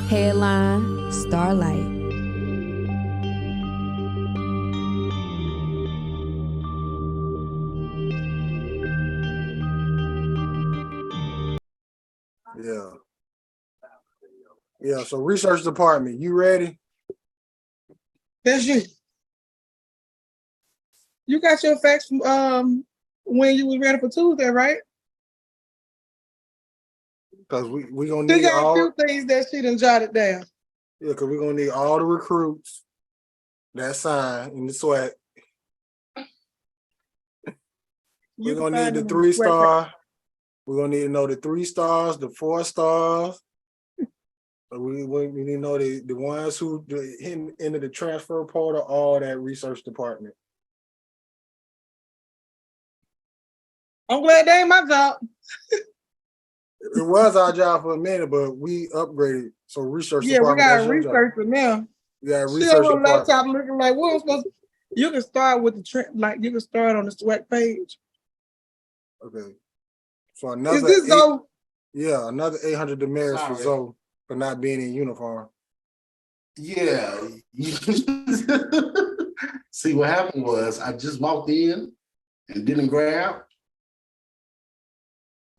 Headline Starlight. Yeah. Yeah, so research department, you ready? That's you. You got your facts from when you was ready for Tuesday, right? Because we gonna She need got a all few things that she done jotted down. yeah, because we're gonna need all the recruits that sign in the SWAC. We're gonna need the 3-star. We're gonna need to know the 3 stars, the 4 stars. We need to know the ones who hit into the transfer portal, all that research department. I'm glad they ain't my job. It was our job for a minute, but we upgraded. So research department. We got research for them. Yeah, research She on her department. laptop looking like what I'm supposed to. You can start with the you can start on the SWAC page. Okay. So another Is this Zoe? Yeah, another 800 demerits for Zoe for not being in uniform. Yeah. See, what happened was I just walked in and didn't grab.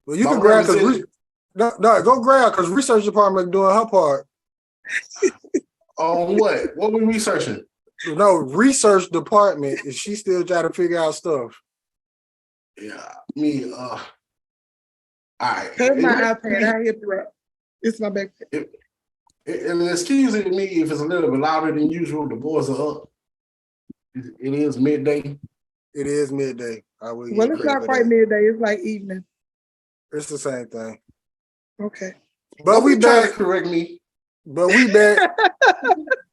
Well, you can grab because go grab because research department doing her part. On what? What we researching? No, research department is she still trying to figure out stuff. Yeah, all right. Here's my iPad. I hit the rap. It's my backpack. And excuse me if it's a little bit louder than usual. The boys are up. It is midday. It is midday. Well, it's not quite midday. It's like evening. It's the same thing. Okay. But we back. Correct me. But we back.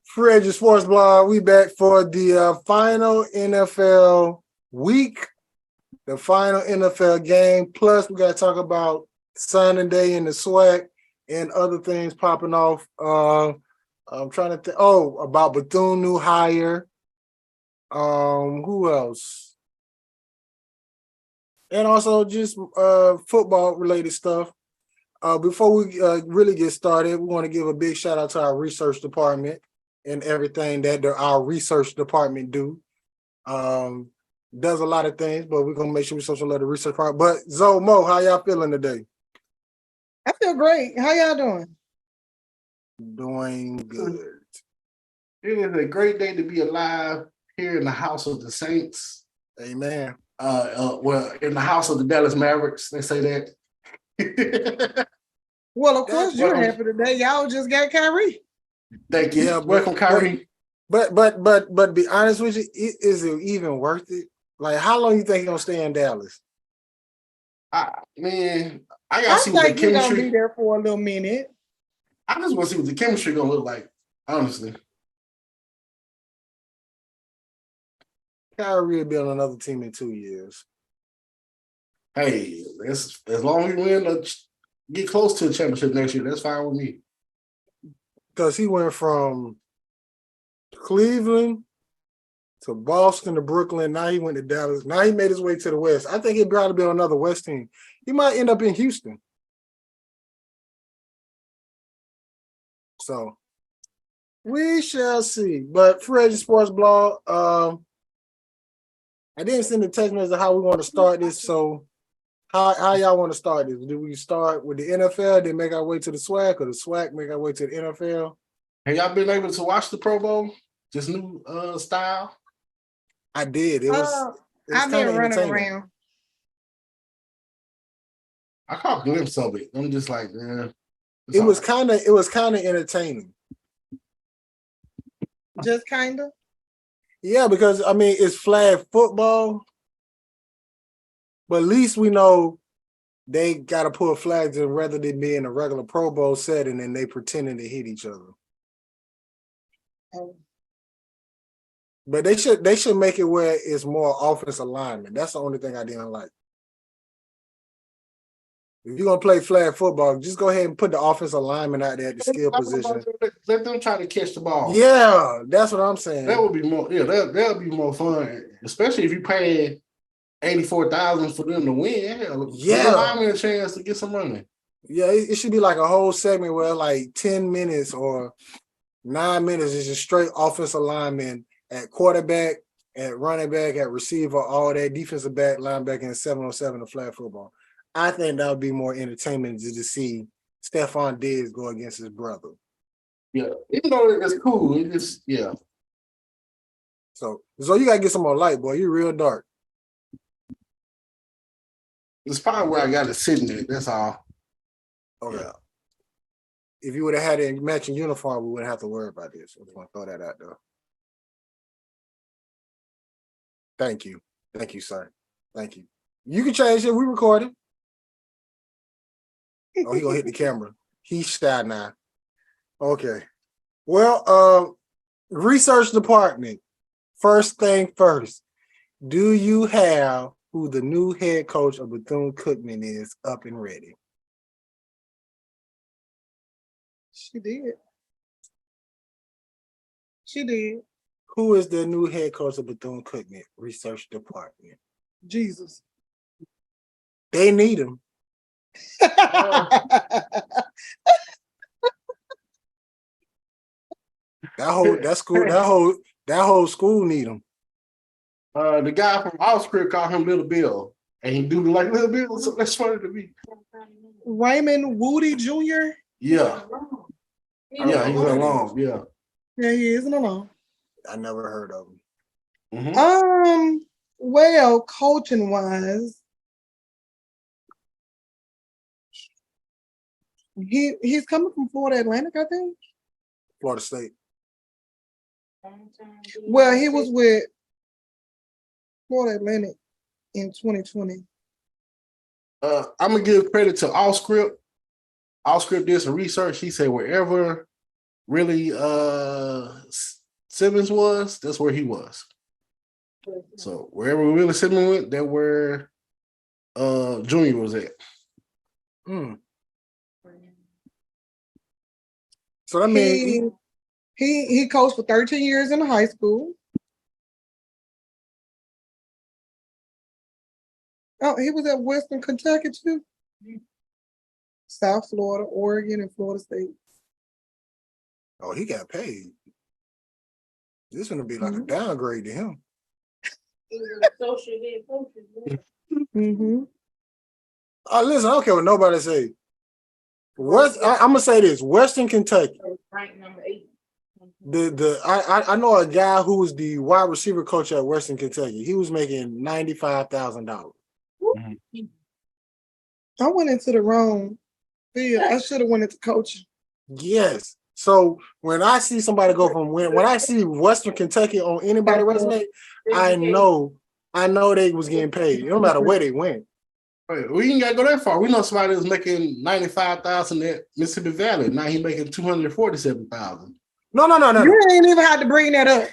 Fred, your sports blog. We back for the final NFL week, the final NFL game. Plus, we got to talk about signing day in the SWAC and other things popping off. I'm trying to think. Oh, about Bethune new hire. Who else? And also just football related stuff. Before we really get started, we want to give a big shout out to our research department and everything that our research department do. Does a lot of things, but we're gonna make sure we social let the research part. But Zoe, Mo, how y'all feeling today? I feel great. How y'all doing? Doing good. It is a great day to be alive here in the house of the Saints. Amen. Well, in the house of the Dallas Mavericks, they say that. Well, of course you're happy today. Y'all just got Kyrie. Thank you. Yeah, welcome, Kyrie. But be honest with you, is it even worth it? Like, how long you think he's gonna stay in Dallas? I gotta see what the chemistry. Gonna be there for a little minute. I just want to see what the chemistry gonna look like. Honestly, Kyrie will be on another team in 2 years. Hey, as long as we win, get close to a championship next year, that's fine with me. Because he went from Cleveland to Boston to Brooklyn. Now he went to Dallas. Now he made his way to the West. I think he'd probably be on another West team. He might end up in Houston. So we shall see. But Fred Sports Blog, I didn't send the text message of how we want to start this. So how y'all want to start this? Do we start with the NFL, then make our way to the SWAC, or the SWAC make our way to the NFL? Have y'all been able to watch the Pro Bowl? This new style? I did. It was I've been running around. I caught a glimpse of it. I'm just like, it was kind of entertaining. Just kind of? Yeah, because I mean it's flag football. But at least we know they got to pull flags in rather than being a regular Pro Bowl setting and they pretending to hit each other. But they should make it where it's more offense alignment. That's the only thing I didn't like. If you're gonna play flag football, just go ahead and put the offense alignment out there at the skill position. Let them try to catch the ball. Yeah, that's what I'm saying. That would be more. Yeah, that'll be more fun, especially if you pay $84,000 for them to win. Hell, yeah, allow me a chance to get some money. Yeah, it should be like a whole segment where like 10 minutes or 9 minutes is just straight offensive linemen at quarterback, at running back, at receiver, all that defensive back, linebacker, and 7-on-7 of flag football. I think that would be more entertainment just to see Stephon Diggs go against his brother. Yeah, even though it's cool, it just So you gotta get some more light, boy. You're real dark. It's probably where I got it sitting at. That's all. Okay. Yeah. If you would have had a matching uniform, we wouldn't have to worry about this. I just want to throw that out there. Thank you, sir. Thank you. You can change it. We recorded. Oh, he gonna hit the camera. He's shy now. Okay. Well, research department. First thing first. Do you have who the new head coach of Bethune-Cookman is up and ready? She did. She did. Who is the new head coach of Bethune-Cookman research department? Jesus. They need him. That whole school need him. The guy from Allscript called him Little Bill, and he do like Little Bill, so that's funny to me. Raymond Woody Jr. Yeah. Yeah, he's alone. Yeah. Yeah, he isn't alone. I never heard of him. Mm-hmm. Well, coaching wise, he's coming from Florida Atlantic, I think. Florida State. Well, he was with Florida Atlantic in 2020. I'm gonna give credit to Allscript. Allscript did some research. He said wherever really Simmons was, that's where he was. So wherever Willie Simmons went, that's where Junior was at. So that means he coached for 13 years in high school. Oh, he was at Western Kentucky too. South Florida, Oregon, and Florida State. Oh, he got paid. This is gonna be like a downgrade to him. Social head coaches. Mm-hmm. Listen, I don't care what nobody say. I'm gonna say this: Western Kentucky. Rank number 8. I know a guy who was the wide receiver coach at Western Kentucky. He was making $95,000. I went into the wrong field. I should have went into coaching. Yes. So when I see somebody go from when I see Western Kentucky on anybody's resume, I know they was getting paid. No matter where they went. Right, we ain't gotta go that far. We know somebody was making $95,000 at Mississippi Valley. Now he's making $247,000. No. You ain't even had to bring that up.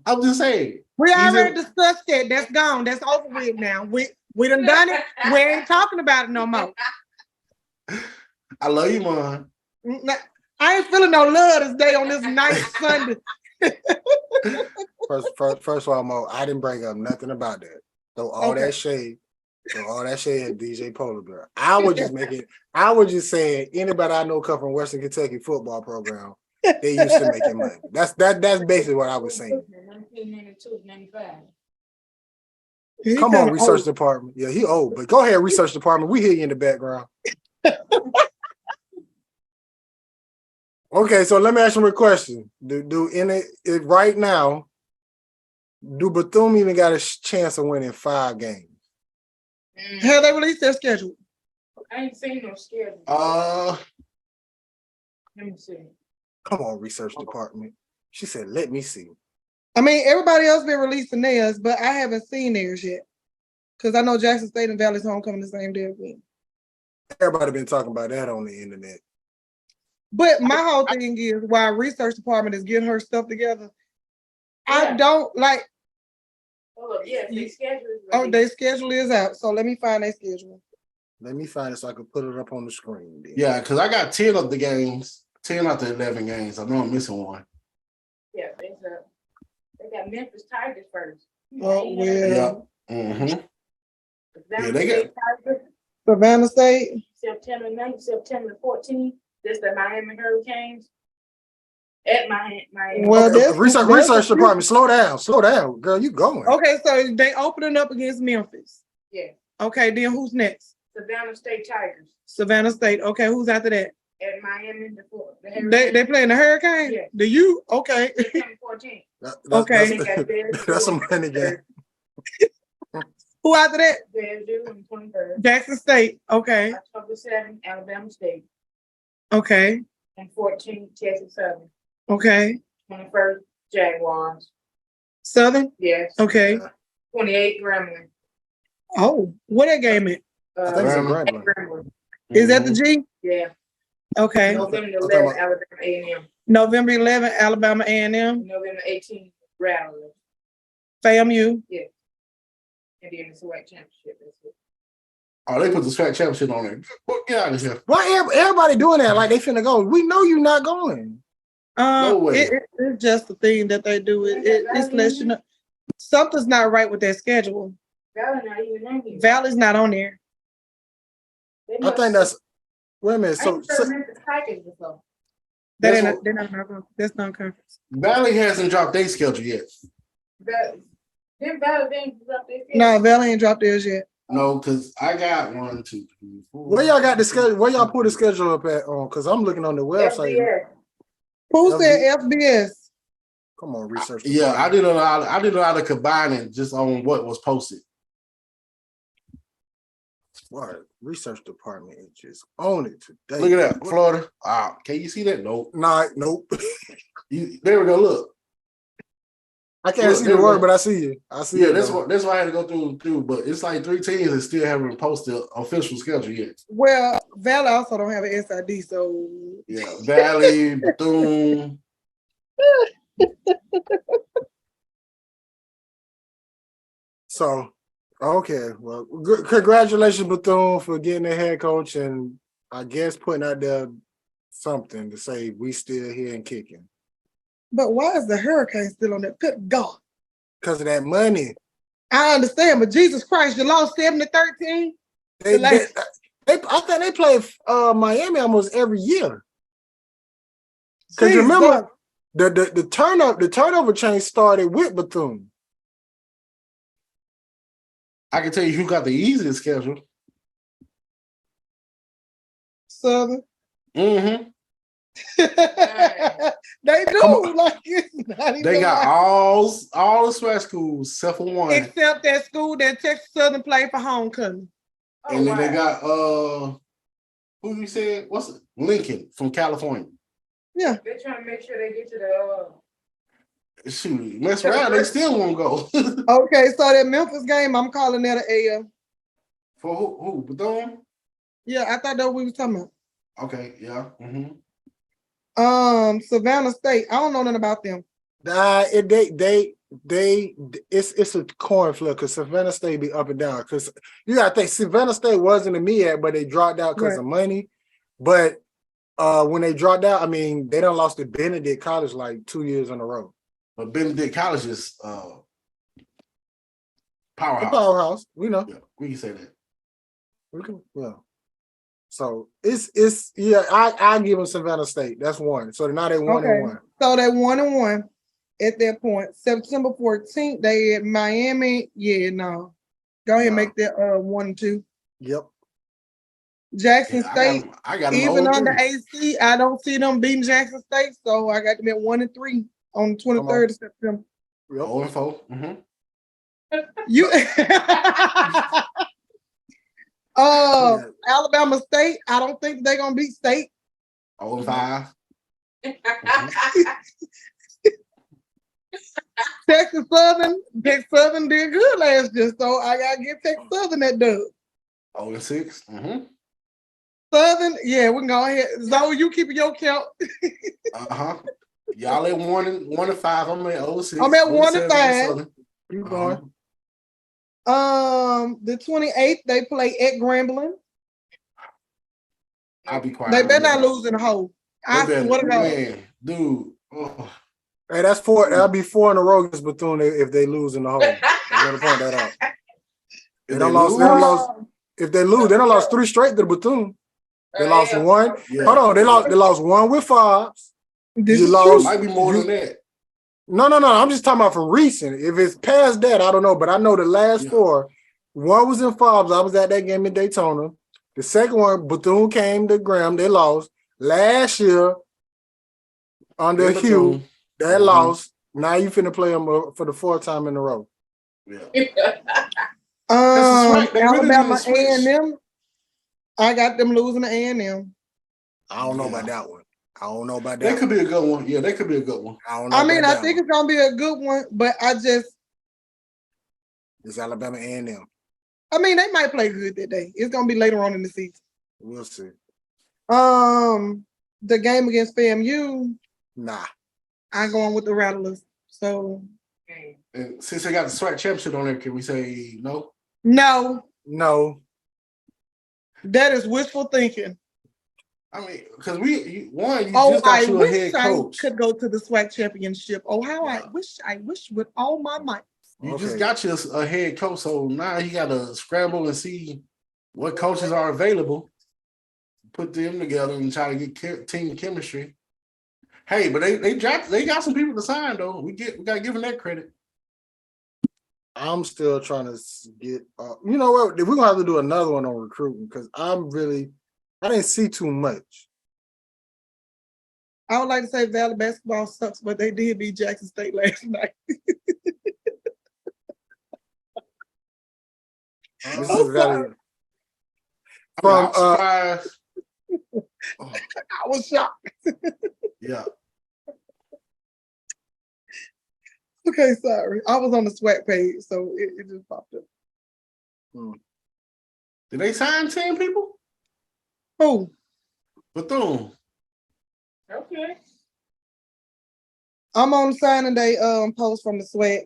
I'm just saying. We already discussed that. That's gone. That's over with now. We done it. We ain't talking about it no more. I love you, Mom. I ain't feeling no love this day on this nice Sunday. First of all, Mo, I didn't bring up nothing about that. So all that shade at DJ Polar Bear. I was just saying anybody I know come from Western Kentucky football program, they used to making money. That's basically what I was saying. 1992, 95. Come on, research department. Yeah, he old, but go ahead, research department. We hear you in the background. Okay, so let me ask you a question. Right now, do Bethune even got a chance of winning 5 games? Have they released their schedule? I ain't seen no schedule. Let me see. Come on, research department. She said, let me see. I mean, everybody else been releasing theirs, but I haven't seen theirs yet. Because I know Jackson State and Valley's homecoming the same day as me. Everybody been talking about that on the internet. But my whole thing is, while research department is getting her stuff together, I don't like. Oh, yeah, their schedule is Oh, their schedule is out. So let me find their schedule. Let me find it so I can put it up on the screen. Then. Yeah, because I got 10 of the games, 10 out of the 11 games. I know I'm missing one. Yeah, they got Memphis Tigers first. Oh, well. Yeah. Mm-hmm. Yeah, they got Savannah State. September 9th, September 14th. That's the Miami Hurricanes. At Miami. Well, Okay, that's research department. Slow down, girl. You going? okay. So they opening up against Memphis. Yeah. Okay, then who's next? Savannah State Tigers. Savannah State. Okay, who's after that? At Miami, They playing the Hurricane? Yeah. Do you? Okay. September 14th. Okay. That's a money game. Who after that? Fairview on the 23rd. Jackson State. Okay. October 7th, Alabama State. Okay. And 14th, Texas Southern. Okay. 21st, Jaguars. Southern? Yes. Okay. 28th, Grambling. Oh, what that game is? I think it's a Grambling. Grambling. Grambling. Is that the G? Yeah. Okay. November I'm 11th, talking Alabama A&M. November 11th, Alabama A&M. November 18th, Rattler. FAMU. And then the SWAC championship. That's it. Oh, they put the SWAC championship on there. Get out of here. Why everybody doing that? Like they finna go. We know you not going. No way. It's just the thing that they do. It's less you know. Something's not right with their schedule. Valley not even on here. Valley's not on there. They I must- think that's. Wait a minute. I So, ain't heard Memphis Tigers before. They're That's not that's non-conference. Valley hasn't dropped their schedule yet. Valley. Then Valley didn't drop their No, Valley ain't dropped theirs yet. No, because I got 1, 2, 3, 4. where y'all got the schedule? Where y'all put the schedule up at? On because I'm looking on the website. FBS. Who said FBS? Come on, research. Yeah, I did a lot of combining just on what was posted. What research department is just on it today. Look at that, Florida. Ah, can you see that? Nope. Nope. There we go. Look. I can't Look, see there the we word, go. but I see it. I see Yeah, it. that's though. why I had to go through. But it's like 3 teams that still haven't posted official schedule yet. Well, Valley also don't have an SID, so Yeah, Valley, Bethune. So, okay. Well, congratulations, Bethune, for getting the head coach and I guess putting out there something to say we still here and kicking. but why is the Hurricane still on there? Good God. Because of that money. I understand, but Jesus Christ, you lost 7-13. They, Like- I think they play Miami almost every year. Because Jesus. remember, the turnover chain started with Bethune. I can tell you who got the easiest schedule. Southern. Mm-hmm. They Come do. on. Like it's not even They got like- all the SWAT schools except for one. except that school that Texas Southern played for homecoming. Oh, And then wow. they got who you said? What's it? Lincoln from California. Yeah. They're trying to make sure they get to the Shoot, mess around, they still won't go. Okay, so that Memphis game, I'm calling that a L. For who? Bethune? Yeah, I thought that we was talking about. Okay, yeah. Mm-hmm. Savannah State. I don't know nothing about them. It's a coin flip because Savannah State be up and down. Because you gotta think Savannah State wasn't a MEAC, but they dropped out because Right. of money. But when they dropped out, I mean, they done lost to Benedict College like 2 years in a row. But Benedict College is The powerhouse. powerhouse, we know. Yeah, we can say that. We can, yeah. So it's yeah. I give them Savannah State. That's one. So now they 1-1. So they 1-1 at that point. September 14th, they at Miami. Yeah, no. Go ahead and No. make that 1-2. Yep. Jackson Yeah, State, I got them even all under three. AC, I don't see them beating Jackson State. So I got them at 1-3 on the 23rd of September. Yep. 0-4. Mm-hmm. You Yeah. Alabama State, I don't think they're gonna beat State. 0-5. Texas Southern did good last year, so I gotta give Texas Southern that dub. 0-6. Mm-hmm. Southern, yeah, we can go ahead. Zoe, you keeping your count. Uh-huh. Y'all at 1-5. I'm at 0-6. I'm at 0-7 1-5. Southern. Keep Uh-huh. going. The 28th, they play at Grambling. I'll be quiet. They better not lose in the hole. I swear to God. Man, dude. Oh. Hey, that's four. That'll be 4 in a row against Bethune if they lose in the hole. I'm gonna point that out. If They done lost. lose, They done lost. If they lose, they done lost 3 straight to Bethune. They lost Yeah. one. Yeah. Hold on, they lost one with Fobbs. This You is lost- true. It might be more than that. No. I'm just talking about from recent. If it's past that, I don't know. But I know the last Yeah. four. One was in Fobbs. I was at that game in Daytona. The second one, Bethune came to Graham. They lost last year under In Hugh. Bethune. That Mhm. lost. Now you finna play them for the fourth time in a row. Yeah. the Um, SWAC, they really Alabama need to switch. A&M. I got them losing to A&M. I don't know Yeah. about that one. I don't know about They that. could be a good one. Yeah, they could be a good one. I don't know. I mean, about I that think one. it's gonna be a good one, but It's Alabama A&M. I mean, they might play good that day. It's gonna be later on in the season. We'll see. The game against FAMU, Nah. I'm going with the Rattlers. So And since they got the SWAC championship on there, can we say no? no, No. that is wishful thinking. I mean, because you Oh, just got I you a wish head I coach. could go to the SWAC championship. Oh, how Yeah. I wish with all my might. You just Okay. got you a head coach, so now you got to scramble and see what coaches are available, put them together, and try to get team chemistry. Hey, but they got some people to sign though. We got to give them that credit. I'm still trying to get. You know what? We're gonna have to do another one on recruiting because I didn't see too much. I would like to say Valley basketball sucks, but they did beat Jackson State last night. Mississippi Valley. I'm surprised. I was shocked. Yeah. Okay, sorry. I was on the SWAC page, so it just popped up. Did they sign 10 people? Oh, Bethune. Okay. I'm on signing day post from the SWAC.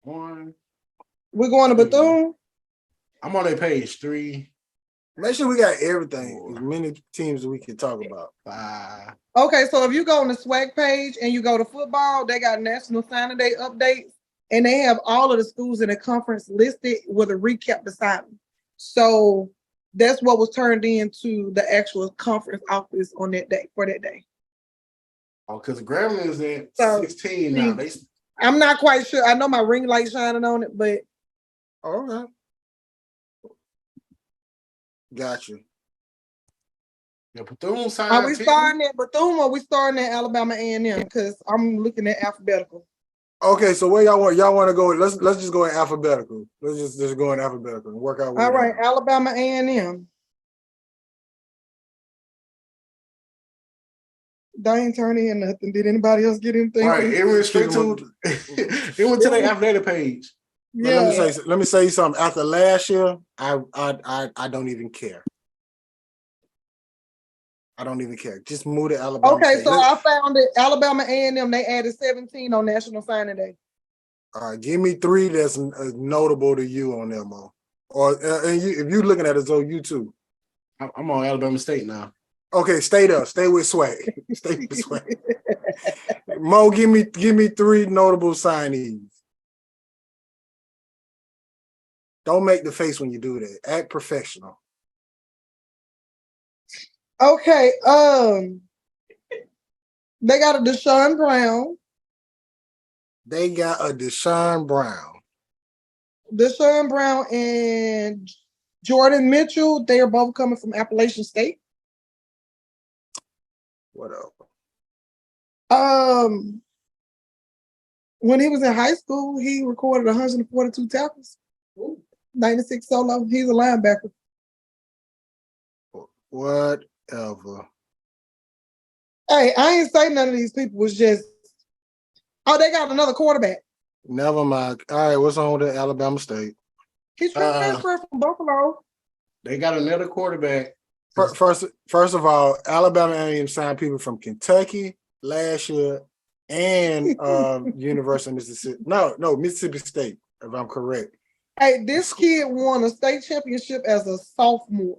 One. We're going to Bethune. I'm on their page. 3, Make sure we got everything, as many teams as we can talk about. 5. Okay, so if you go on the SWAC page and you go to football, they got National Signing Day updates, and they have all of the schools in the conference listed with a recap beside them. So that's what was turned into the actual conference office on that day for that day. Oh, because Grambling is at So, 16 now. They I'm not quite sure. I know my ring light shining on it, but Okay. Got you. yeah, Bethune signed are we 10. starting at Bethune or are we starting at Alabama A&M? Because I'm looking at alphabetical. Okay, so where y'all want? Y'all want to go? Let's just go in alphabetical. Let's just go in alphabetical and work out. All right, Alabama A&M. They ain't turning in nothing. Did anybody else get anything? Right, it went straight to it went to their athletic page. Yeah. Let me say something. After last year, I don't even care. I don't even care. Just move to Alabama. Okay, State. so I found it. Alabama A&M, they added 17 on National Signing Day. All right, give me 3 that's notable to you on them, Mo. Or and if you're looking at it, so you too. I'm on Alabama State now. Okay, stay there. Stay with SWAC. Stay with SWAC. Mo, give me 3 notable signees. Don't make the face when you do that. Act professional. Okay, they got a Deshaun Brown. They got a Deshaun Brown. Deshaun Brown and Jordan Mitchell, they are both coming from Appalachian State. What else? When he was in high school, he recorded 142 tackles, 96 solo. He's a linebacker. Whatever. Hey, I ain't say none of these people was just. Oh, they got another quarterback. Never mind. All right, what's on with Alabama State? He's transferred from Buffalo. They got another quarterback. First of all, Alabama A&M signed people from Kentucky last year and University of Mississippi. No, Mississippi State, if I'm correct. Hey, this kid won a state championship as a sophomore,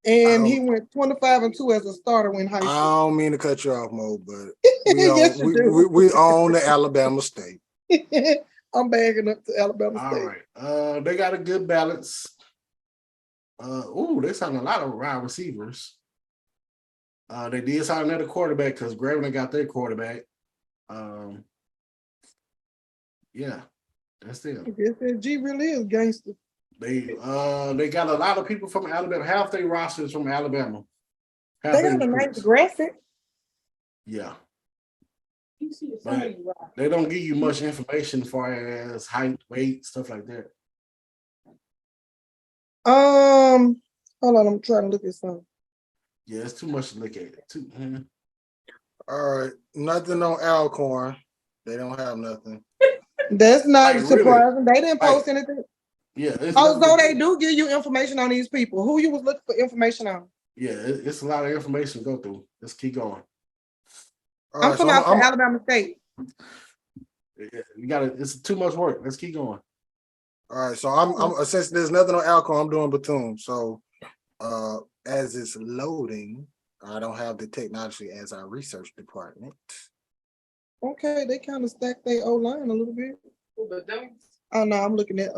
and he went 25-2 as a starter in high I school. don't mean to cut you off, Mo, but Yes, you do. we own the Alabama State. I'm bagging up to Alabama All State. right. They got a good balance. They signed a lot of wide receivers. They did sign another quarterback because Grambling got their quarterback. Yeah, that's I them. guess that G really is gangster. They got a lot of people from Alabama. Half their rosters from Alabama. Half They their got a nice recruits. graphic. Yeah, You see the but sign, right? they don't give you much information as far as height, weight, stuff like that. Hold on, I'm trying to look at something. Yeah, it's too much to look at. All right, nothing on Alcorn. They don't have nothing. That's not Like, really? surprising. They didn't post Like, anything. Yeah, it's Although they do give you information on these people. Who you was looking for information on? Yeah, it's a lot of information to go through. Let's keep going. All I'm right, talking about for Alabama State. You got it. It's too much work. Let's keep going. All right, so I'm since there's nothing on Alcorn, I'm doing Bethune. So as it's loading, I don't have the technology as our research department. Okay, they kind of stacked their O-line a little bit. But don't. Oh no, I'm looking at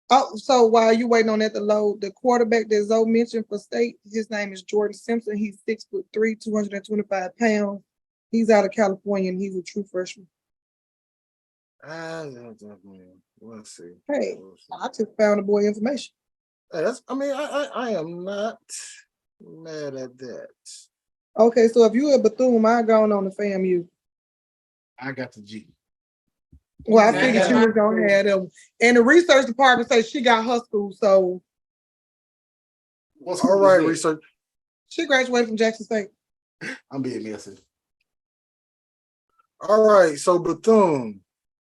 Oh, so while you waiting on that to load, the quarterback that Zoe mentioned for state, his name is Jordan Simpson. He's 6'3", 225 pounds. He's out of California and he's a true freshman. Let's see. Hey, I just found the boy information. Hey, I am not mad at that. Okay, so if you at Bethune, I going on the FAMU. I got the G. Well, I figured you was gonna have them. And the research department says she got her school, so All right, research. she graduated from Jackson State. I'm being messy. All right, so Bethune,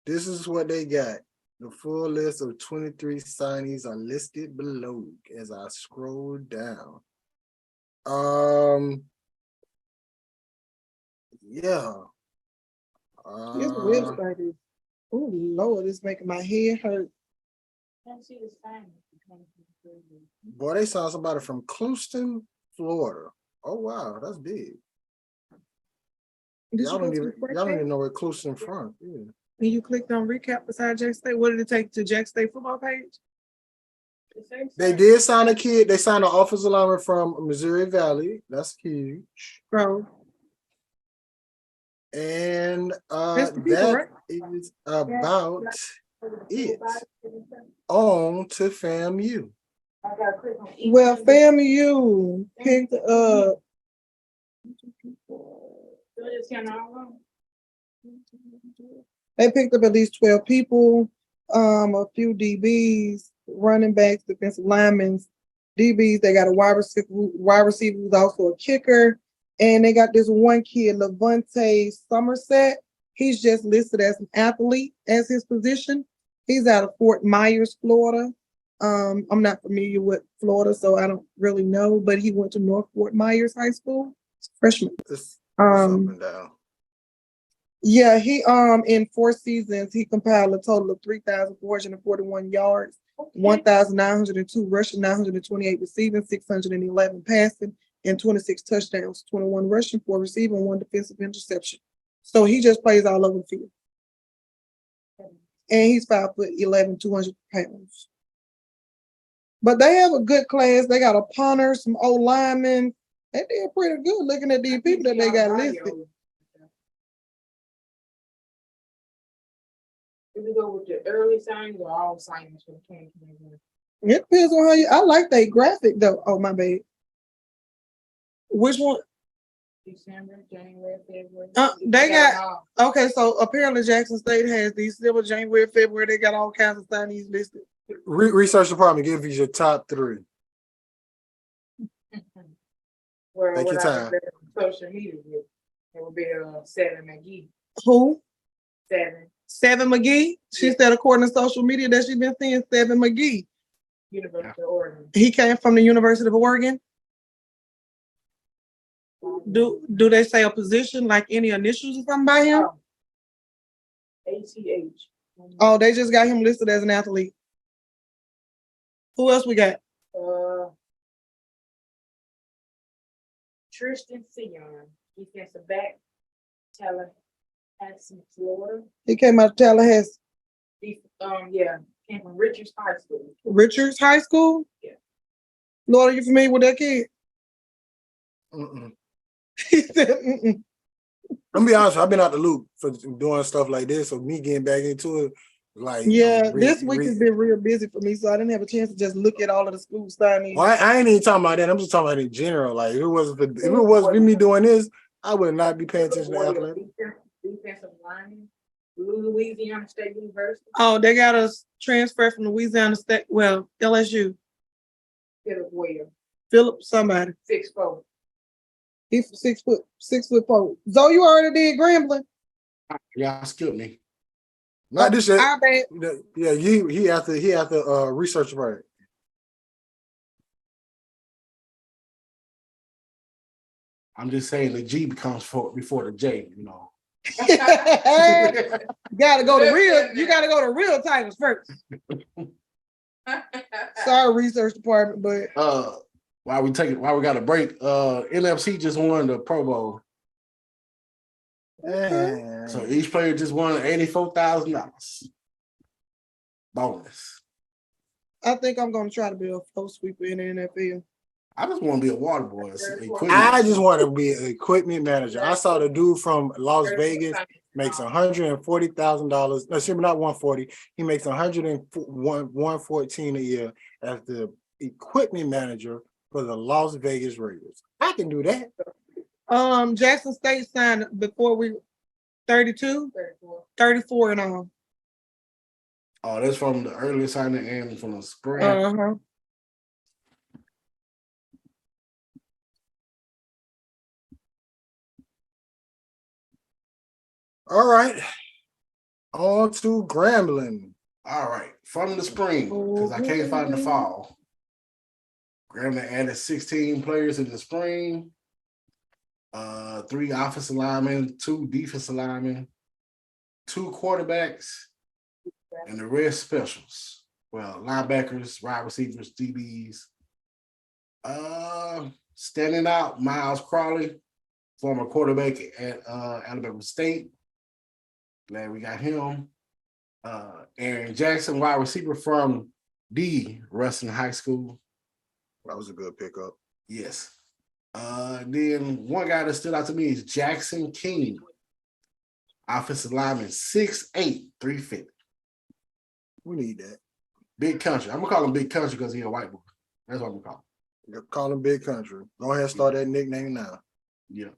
this is what they got. The full list of 23 signees are listed below as I scroll down. Yeah. This website is, oh Lord, it's making my head hurt. Don't see the sign. Boy, they saw somebody from Clewiston, Florida. Oh wow, that's big. Y'all don't even know where Clewiston from. Yeah. And you clicked on recap beside Jackson State. What did it take to Jackson State football page? They did sign a kid. They signed an offensive lineman from Missouri Valley. That's huge. Bro. And people, right? is about it. On to FAMU. Well, FAMU picked up. They picked up at least 12 people, a few DBs, running backs, defensive linemen, DBs. They got a wide receiver who's also a kicker. And they got this one kid, Levante Somerset. He's just listed as an athlete as his position. He's out of Fort Myers, Florida. I'm not familiar with Florida, so I don't really know, but he went to North Fort Myers High School. He's a freshman. It's up and down. Yeah, he in 4 seasons he compiled a total of 3,441 yards, 1,902 rushing, 928 receiving, 611 passing, and 26 touchdowns, 21 rushing, 4 receiving, 1 defensive interception. So he just plays all over the field. And he's 5'11", 200 pounds. But they have a good class. They got a punter, some old linemen. They did pretty good looking at these people that they got listed. If we go with the early signs or all signs for 2021? It depends on how you. I like that graphic though. Oh my bad. Which one? December, January, February. They got okay. So apparently Jackson State has December, January, February. They got all kinds of signees listed. Research department, give you your top 3. Well, take your time. Social media, it would be 7 McGee. Who? 7 McGee. She said according to social media that she's been seeing 7 McGee. University of Oregon. He came from the University of Oregon. Do they say a position like any initials or something by him? ATH. Oh, they just got him listed as an athlete. Who else we got? Tristan Sion, defensive back, Tallahassee, Florida. He came out of Tallahassee. Yeah, Came from Richards High School. Richards High School? Yeah. Lord, are you familiar with that kid? Mm-mm. He said, mm-mm. I'm gonna be honest, I've been out the loop for doing stuff like this, so me getting back into it, like Yeah, this week has been real busy for me, so I didn't have a chance to just look at all of the school signings. Well, I ain't even talking about that. I'm just talking about in general. Like if it was for me doing this, I would not be paying attention to athletics. Defensive lineman, Louisiana State University. Oh, they got us transfer from Louisiana State. Well, LSU. Philip Ware, Philip somebody. 6'4". He's 6'4". Zoe, you already did Grambling. Y'all skipped me. Not this shit. I bet. Yeah, he have to research about it. I'm just saying the G becomes before the J, you know. Gotta go to real. You gotta go to real titles first. Sorry, research department, but while we got a break, NFC just won the Pro Bowl. Yeah. So each player just won $84,000 bonus. I think I'm gonna try to be a flow sweeper in the NFL. I just want to be a water boy. I just want to be an equipment manager. I saw the dude from Las Vegas makes $140,000. No, excuse me, not 140. He makes 114 a year as the equipment manager for the Las Vegas Raiders. I can do that. Jackson State signed before we 32, 34 and all. Oh, that's from the early signing and from the spring. Uh-huh. All right. On to Grambling. All right, from the spring, because I can't find the fall. Grambling added 16 players in the spring. 3 offensive linemen, 2 defensive linemen, 2 quarterbacks, and the rest specials. Well, linebackers, wide receivers, DBs. Standing out, Miles Crawley, former quarterback at Alabama State. Glad we got him. Aaron Jackson, wide receiver from D. Ruston High School. That was a good pickup. Yes. Then one guy that stood out to me is Jackson King, offensive lineman, 6'8", 350. We need that. Big country. I'm gonna call him Big Country because he's a white boy. That's what I'm gonna call him. Call him Big Country. Go ahead and start that nickname now. Yeah.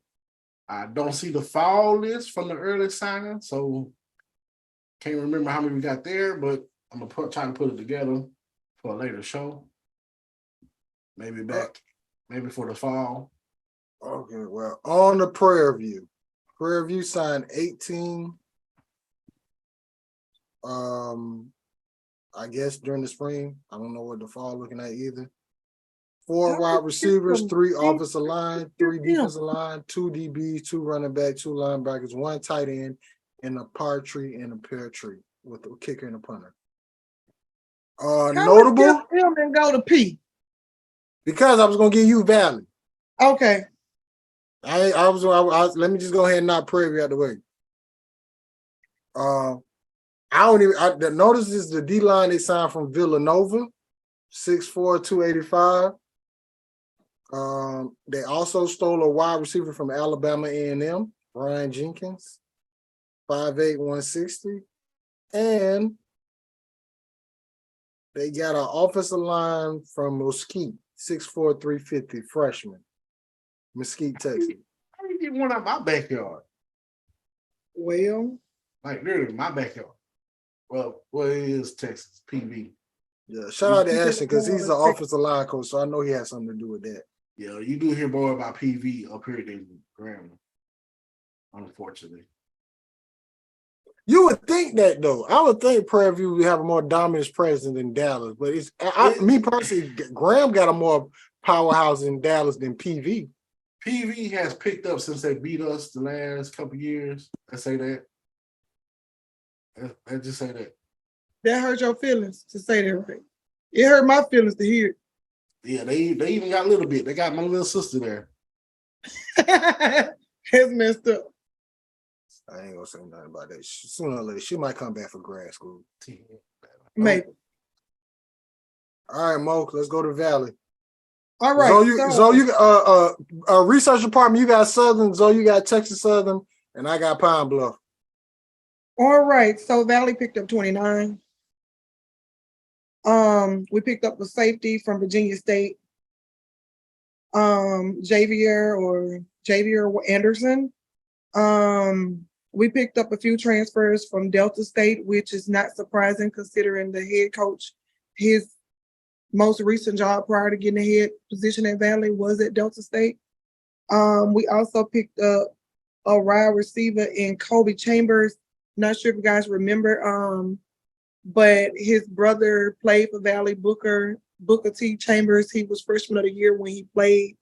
I don't see the fall list from the early signing, so can't remember how many we got there, but I'm gonna try to put it together for a later show. Maybe for the fall. Okay, well, on the Prairie View. Prairie View signed 18. I guess during the spring. I don't know what the fall looking at either. 4 wide receivers, 3 offensive line, 3 defensive line, 2 DBs, 2 running back, 2 linebackers, 1 tight end, and a par tree and a pear tree with a kicker and a punter. Notable and go to P. because I was gonna give you Valley. Okay. I was let me just go ahead and knock Prairie out the way. The notice is the D line they signed from Villanova, 6'4", 285. They also stole a wide receiver from Alabama A&M, Brian Jenkins, 5'8", 160. And they got an offensive line from Mesquite, 6'4", 350, freshman, Mesquite, Texas. How do you get one out my backyard? Well, Like literally my backyard. Well, what is Texas? PV. Yeah, shout out to Ashton because he's an offensive line coach, so I know he has something to do with that. Yeah, you do hear more about PV up here than Grambling, unfortunately. You would think that though. I would think Prairie View would have a more dominant presence than Dallas, but it's me personally. Graham got a more powerhouse in Dallas than PV. PV has picked up since they beat us the last couple years. I say that. I just say that. that hurt your feelings to say that, right? It hurt my feelings to hear it. Yeah, they even got a little bit. They got my little sister there. It's messed up. I ain't gonna say nothing about that. Sooner or later, she might come back for grad school. Maybe. All right, Mo, let's go to Valley. All right. Zoe, you research department, you got Southern, Zoe, you got Texas Southern, and I got Pine Bluff. All right. So Valley picked up 29. We picked up a safety from Virginia State. Javier Anderson. We picked up a few transfers from Delta State, which is not surprising considering the head coach, his most recent job prior to getting the head position at Valley was at Delta State. We also picked up a wide receiver in Kobe Chambers. Not sure if you guys remember, but his brother played for Valley, Booker T. Chambers. He was freshman of the year when he played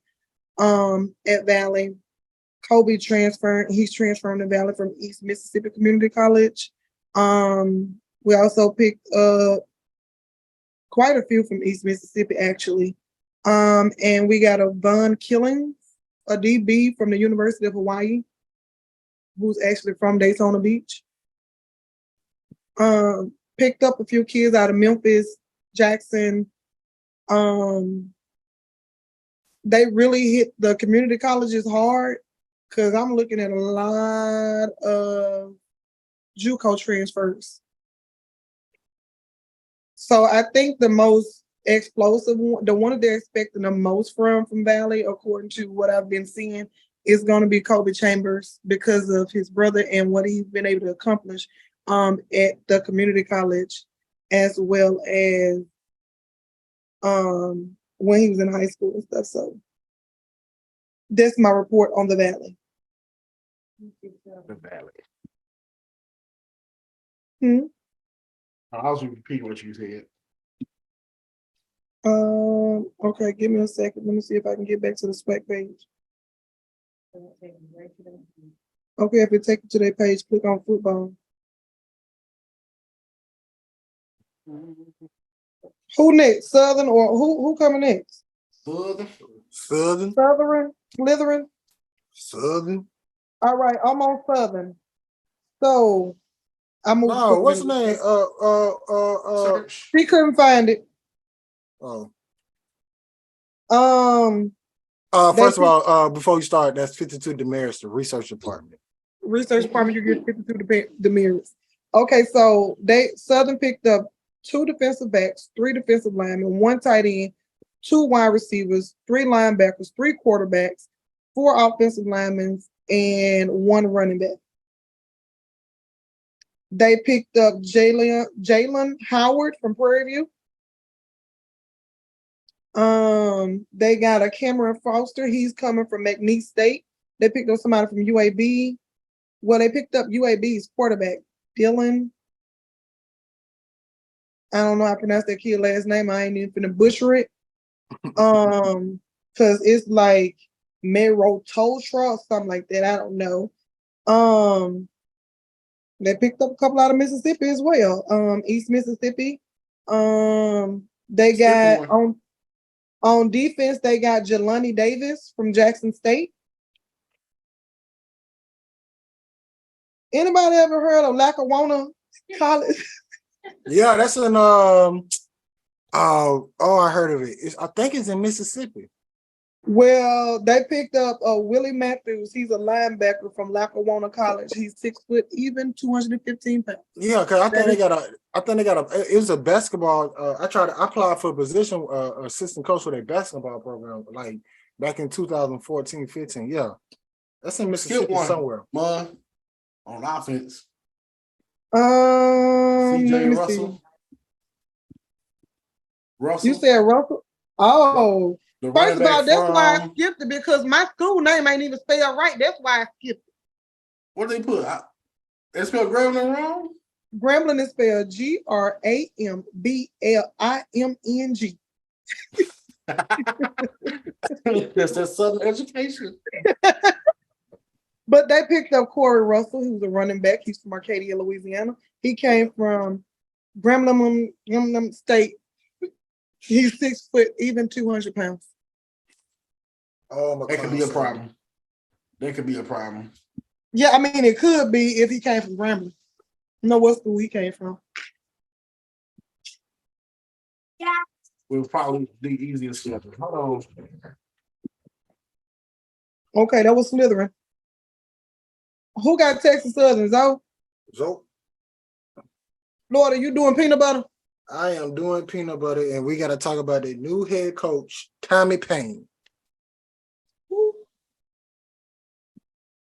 at Valley. Kobe he's transferring to Valley from East Mississippi Community College. We also picked up quite a few from East Mississippi, actually. And we got a Von Killings, a DB from the University of Hawaii, who's actually from Daytona Beach. Picked up a few kids out of Memphis, Jackson. They really hit the community colleges hard because I'm looking at a lot of JUCO transfers. So I think the most explosive one, the one that they're expecting the most from Valley, according to what I've been seeing, is going to be Kobe Chambers because of his brother and what he's been able to accomplish at the community college, as well as when he was in high school and stuff. So that's my report on the Valley. The Valley. Hmm? I'll also repeat what you said. Okay, give me a second. Let me see if I can get back to the SWAC page. Okay, if you take you to their page, click on football. Who next? Southern or who coming next? Southern. Slytherin? Southern. All right, I'm on Southern. So I moved. No, what's the name? Search. She couldn't find it. Oh. That's First of all, before you start, that's 52 Damaris, the research department. Research department, you get 52 Damaris. Okay, so Southern picked up 2 defensive backs, 3 defensive linemen, 1 tight end, 2 wide receivers, 3 linebackers, 3 quarterbacks, 4 offensive linemen, and 1 running back. They picked up Jalen Howard from Prairie View. They got a Cameron Foster. He's coming from McNeese State. They picked up somebody from UAB. Well, they picked up UAB's quarterback, Dylan. I don't know how to pronounce that kid's last name. I ain't even finna butcher it. Because it's like Merotoltra or something like that. I don't know. They picked up a couple out of Mississippi as well. East Mississippi. They got on defense, they got Jelani Davis from Jackson State. Anybody ever heard of Lackawanna College? Yeah, that's in I heard of it. I think it's in Mississippi. Well, they picked up Willie Matthews. He's a linebacker from Lackawanna College. He's 6 foot even, 215 pounds. Yeah, because I think they got a. It was a basketball. I applied for a position, assistant coach for their basketball program, like back in 2014, 15. Yeah, that's in Mississippi somewhere. Mud on offense. CJ Russell. Russell. You said Russell? Oh. First of all, that's why I skipped it because my school name ain't even spelled right. That's why I skipped it. What did they put? They spelled Gremlin wrong? Gremlin is spelled Gramblling. That's that Southern education. But they picked up Corey Russell, who's a running back. He's from Arcadia, Louisiana. He came from Gremlin State. He's 6 foot even, 200 pounds. Oh, that could be a problem. That could be a problem. Yeah, I mean, it could be if he came from Grambling. You know what school he came from? will probably be easier to schedule. Hold on. Okay, that was Slytherin. Who got Texas Southern? Zoe? So Florida, you doing peanut butter? I am doing peanut butter, and we got to talk about the new head coach, Tommy Payne.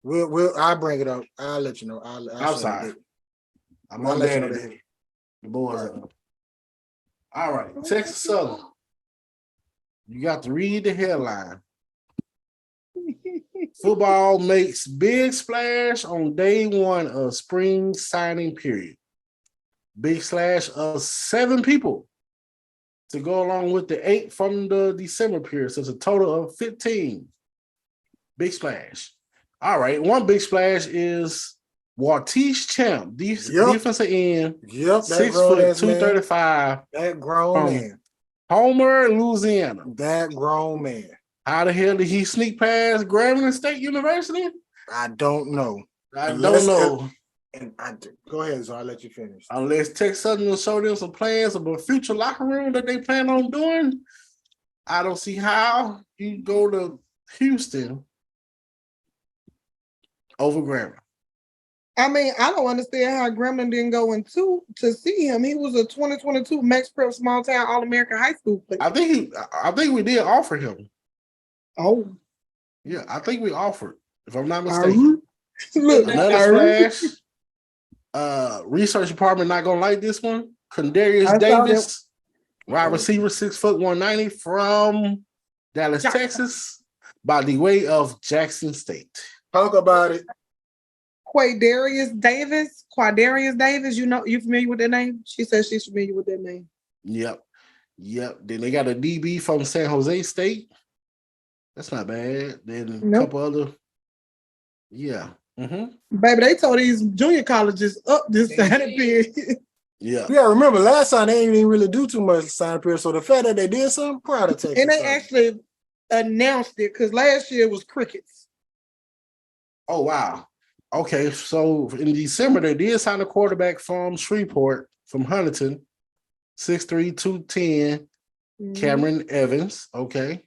I'll bring it up. I'll let you know. I'm sorry. I'm I'll on let you that. know that. The boys are up. All right, Texas Southern. You got to read the headline. Football makes big splash on day one of spring signing period. Big slash of 7 people to go along with the 8 from the December period. So it's a total of 15. Big splash. All right. One big splash is Wartish Champ, defensive end. Yep, that 6 grown foot, ass man. 235. That grown man. Homer, Louisiana. That grown man. How the hell did he sneak past Grambling State University? I don't know. I don't know. Go ahead, so I'll let you finish. Unless Texas Southern will show them some plans of a future locker room that they plan on doing, I don't see how you go to Houston over Grambling. I mean, I don't understand how Gremlin didn't go in to see him. He was a 2022 Max Prep Small Town All-American High School player. I think we did offer him. Oh. Yeah, I think we offered, if I'm not mistaken. Look, another splash. Research department not gonna like this one. Condarius Davis, wide receiver, 6 foot 190 from Dallas, Texas, by the way of Jackson State. Talk about it. Quadarius Davis, you familiar with that name? She says she's familiar with that name. Yep. Then they got a DB from San Jose State. That's not bad. Then a couple other. Yeah. Mm-hmm. Baby, they told these junior colleges up this signing period. Yeah. Yeah, remember last time they didn't even really do too much signing period. So the fact that they did something, proud of Texas. And they actually announced it because last year was crickets. Oh, wow. Okay, so in December, they did sign a quarterback from Shreveport, from Huntington, 6'3", 210, Cameron Evans. Okay.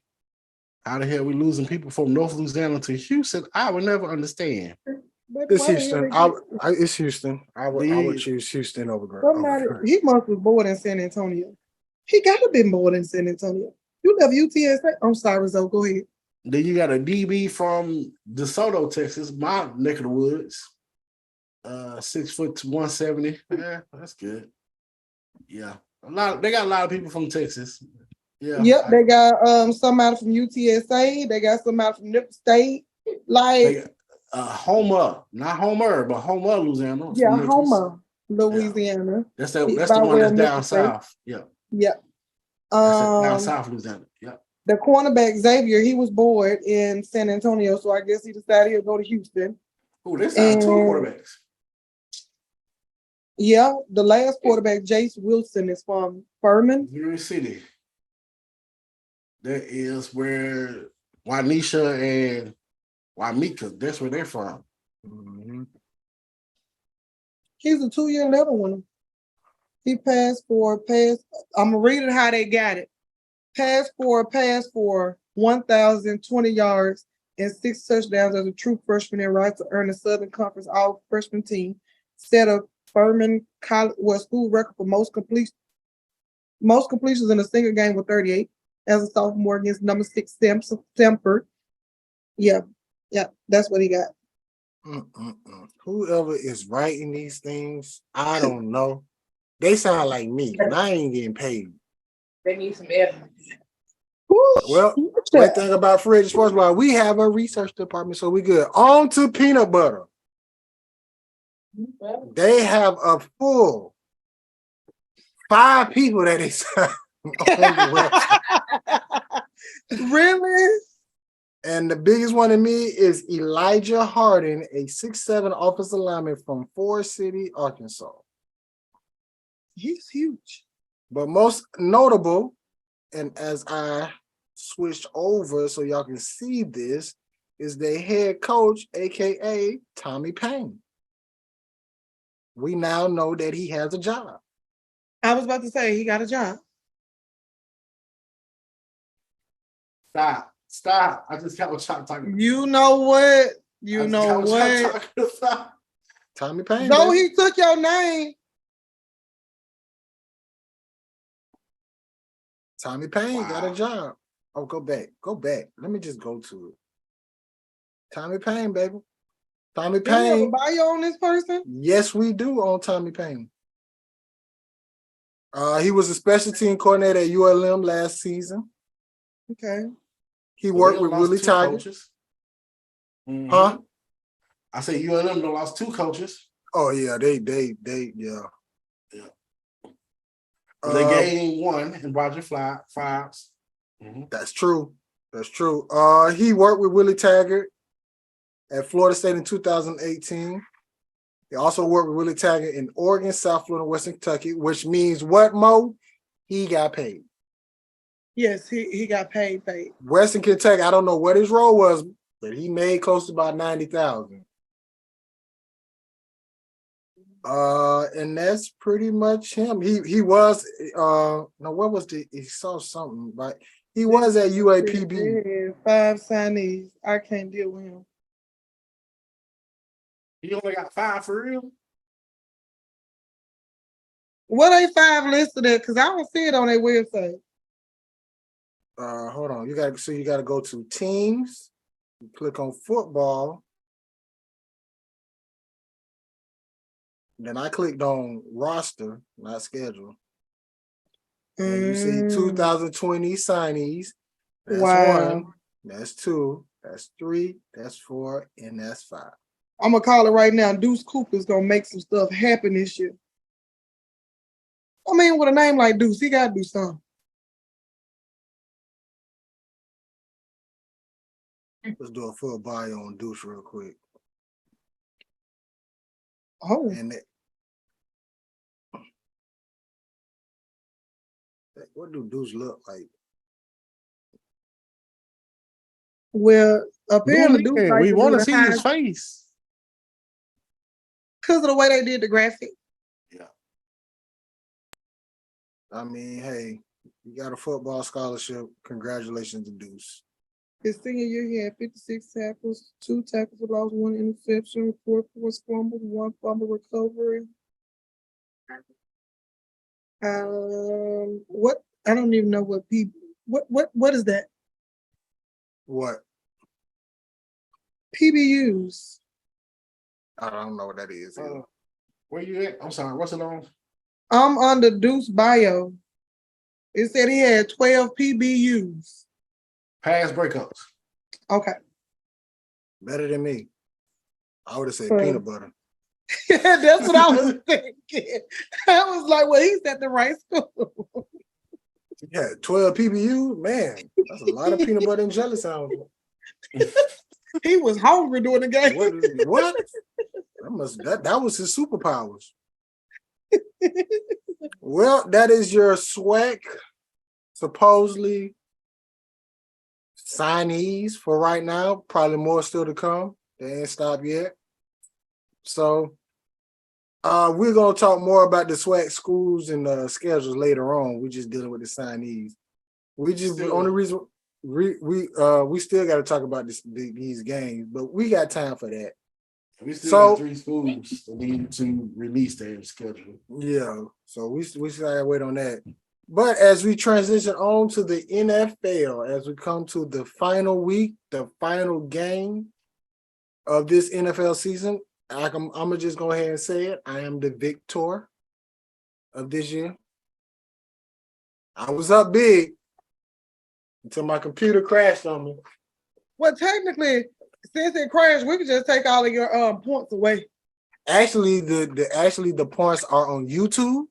How the hell are we losing people from North Louisiana to Houston? I would never understand. It's Houston. It's Houston. I would choose Houston over Grambling. He must have bored in San Antonio. He got to be bored in San Antonio. You love UTSA. I'm sorry, Zoe. Go ahead. Then you got a DB from DeSoto, Texas, my neck of the woods. 6 foot 170. Yeah, that's good. Yeah. They got a lot of people from Texas. Yeah. Yep, they got somebody from UTSA, they got somebody from Nipple State. Like Homer, not Homer, but Homer, Louisiana. Yeah, Homer, Louisiana. Yeah. That's the one that's down south. Yeah. Yep. Down south Louisiana. Yep. The cornerback Xavier, he was bored in San Antonio, so I guess he decided he'll go to Houston. Oh, they signed 2 quarterbacks. Yeah, the last quarterback, Jace Wilson, is from Furman. Missouri City. That is where Juanisha and Wamika, that's where they're from. Mm-hmm. He's a 2-year level winner. He passed. I'm gonna read it how they got it. Pass for 1,020 yards and 6 touchdowns as a true freshman and right to earn the Southern Conference All Freshman team. Set a Furman College school record for most completions in a single game with 38 as a sophomore against number 6 Stanford. Yeah, that's what he got. Whoever is writing these things, I don't know. They sound like me, and I ain't getting paid. They need some evidence. Well, one thing about Fred Sports Bar, we have a research department, so we good. On to peanut butter. They have a full 5 people that they signed on the website. Really? And the biggest one to me is Elijah Hardin, a 6'7" offensive lineman from Forest City, Arkansas. He's huge. But most notable, and as I switched over so y'all can see this, is their head coach, aka Tommy Payne. We now know that he has a job. I was about to say he got a job. Stop. I just got what y'all talking about. You know what? I You just know got y'all what? talking about. Tommy Payne. Though baby. he took your name. Tommy Payne got a Wow. job. Oh, go back. Go back. Let me just go to it. Tommy Payne, baby. Tommy Do we have a Payne. bio on this person? Yes, we do on Tommy Payne. He was a special team coordinator at ULM last season. Okay. He So worked they with lost Willie two Tiger. coaches. Mhm. Huh? I said ULM done lost two coaches. Oh yeah, they yeah. Yeah. But they Uh, gained one in Roger Fives. Mhm. That's true. That's true. He worked with Willie Taggart at Florida State in 2018. He also worked with Willie Taggart in Oregon, South Florida, Western Kentucky, which means what, Mo? He got paid. Yes, he got paid. Western Kentucky, I don't know what his role was, but he made close to about 90,000. And that's pretty much him. He was no, what was he saw something, but he was at UAPB. 5 signees. I can't deal with him. He only got 5 for real. What they 5 listed at? Because I don't see it on their website. Hold on. You gotta go to teams, you click on football. Then I clicked on roster, not schedule. And you see 2020 signees. That's Wow. 1, that's 2, that's 3, that's 4, and that's 5. I'm gonna call it right now. Deuce Cooper's gonna make some stuff happen this year. I mean, with a name like Deuce, he gotta do something. Let's do a full bio on Deuce real quick. Oh, And what do Deuce look like? well, apparently Deuce Man, like we to want do to the see his face. because of the way they did the graphic. Yeah. I mean, hey, you got a football scholarship. Congratulations to Deuce. His senior year, he had 56 tackles, 2 tackles for loss, 1 interception, 4 forced fumbles, 1 fumble recovery. What? I don't even know what people. What is that? What? PBUs. I don't know what that is. either. Where you at? I'm sorry. What's it on? I'm under Deuce bio. It said he had 12 PBUs. Pass breakups. Okay. Better than me. I would have said Right. peanut butter. That's what I was thinking. I was like, well, he's at the right school. Yeah, 12 PBU, man. That's a lot of peanut butter and jelly sounds. He was hungry during the game. What? That was his superpowers. Well, that is your SWAC, supposedly signees for right now. Probably more still to come. They ain't stopped yet. So we're gonna talk more about the SWAC schools and schedules later on. We're just dealing with the signees. The only reason we still got to talk about these games, but we got time for that. We still So- got 3 schools that need to release their schedule. Yeah, so we still gotta wait on that. But as we transition on to the NFL, as we come to the final week, the final game of this NFL season, I'm gonna just go ahead and say it. I am the victor of this year. I was up big until my computer crashed on me. Well, technically, since it crashed, we could just take all of your points away. Actually, the points are on YouTube.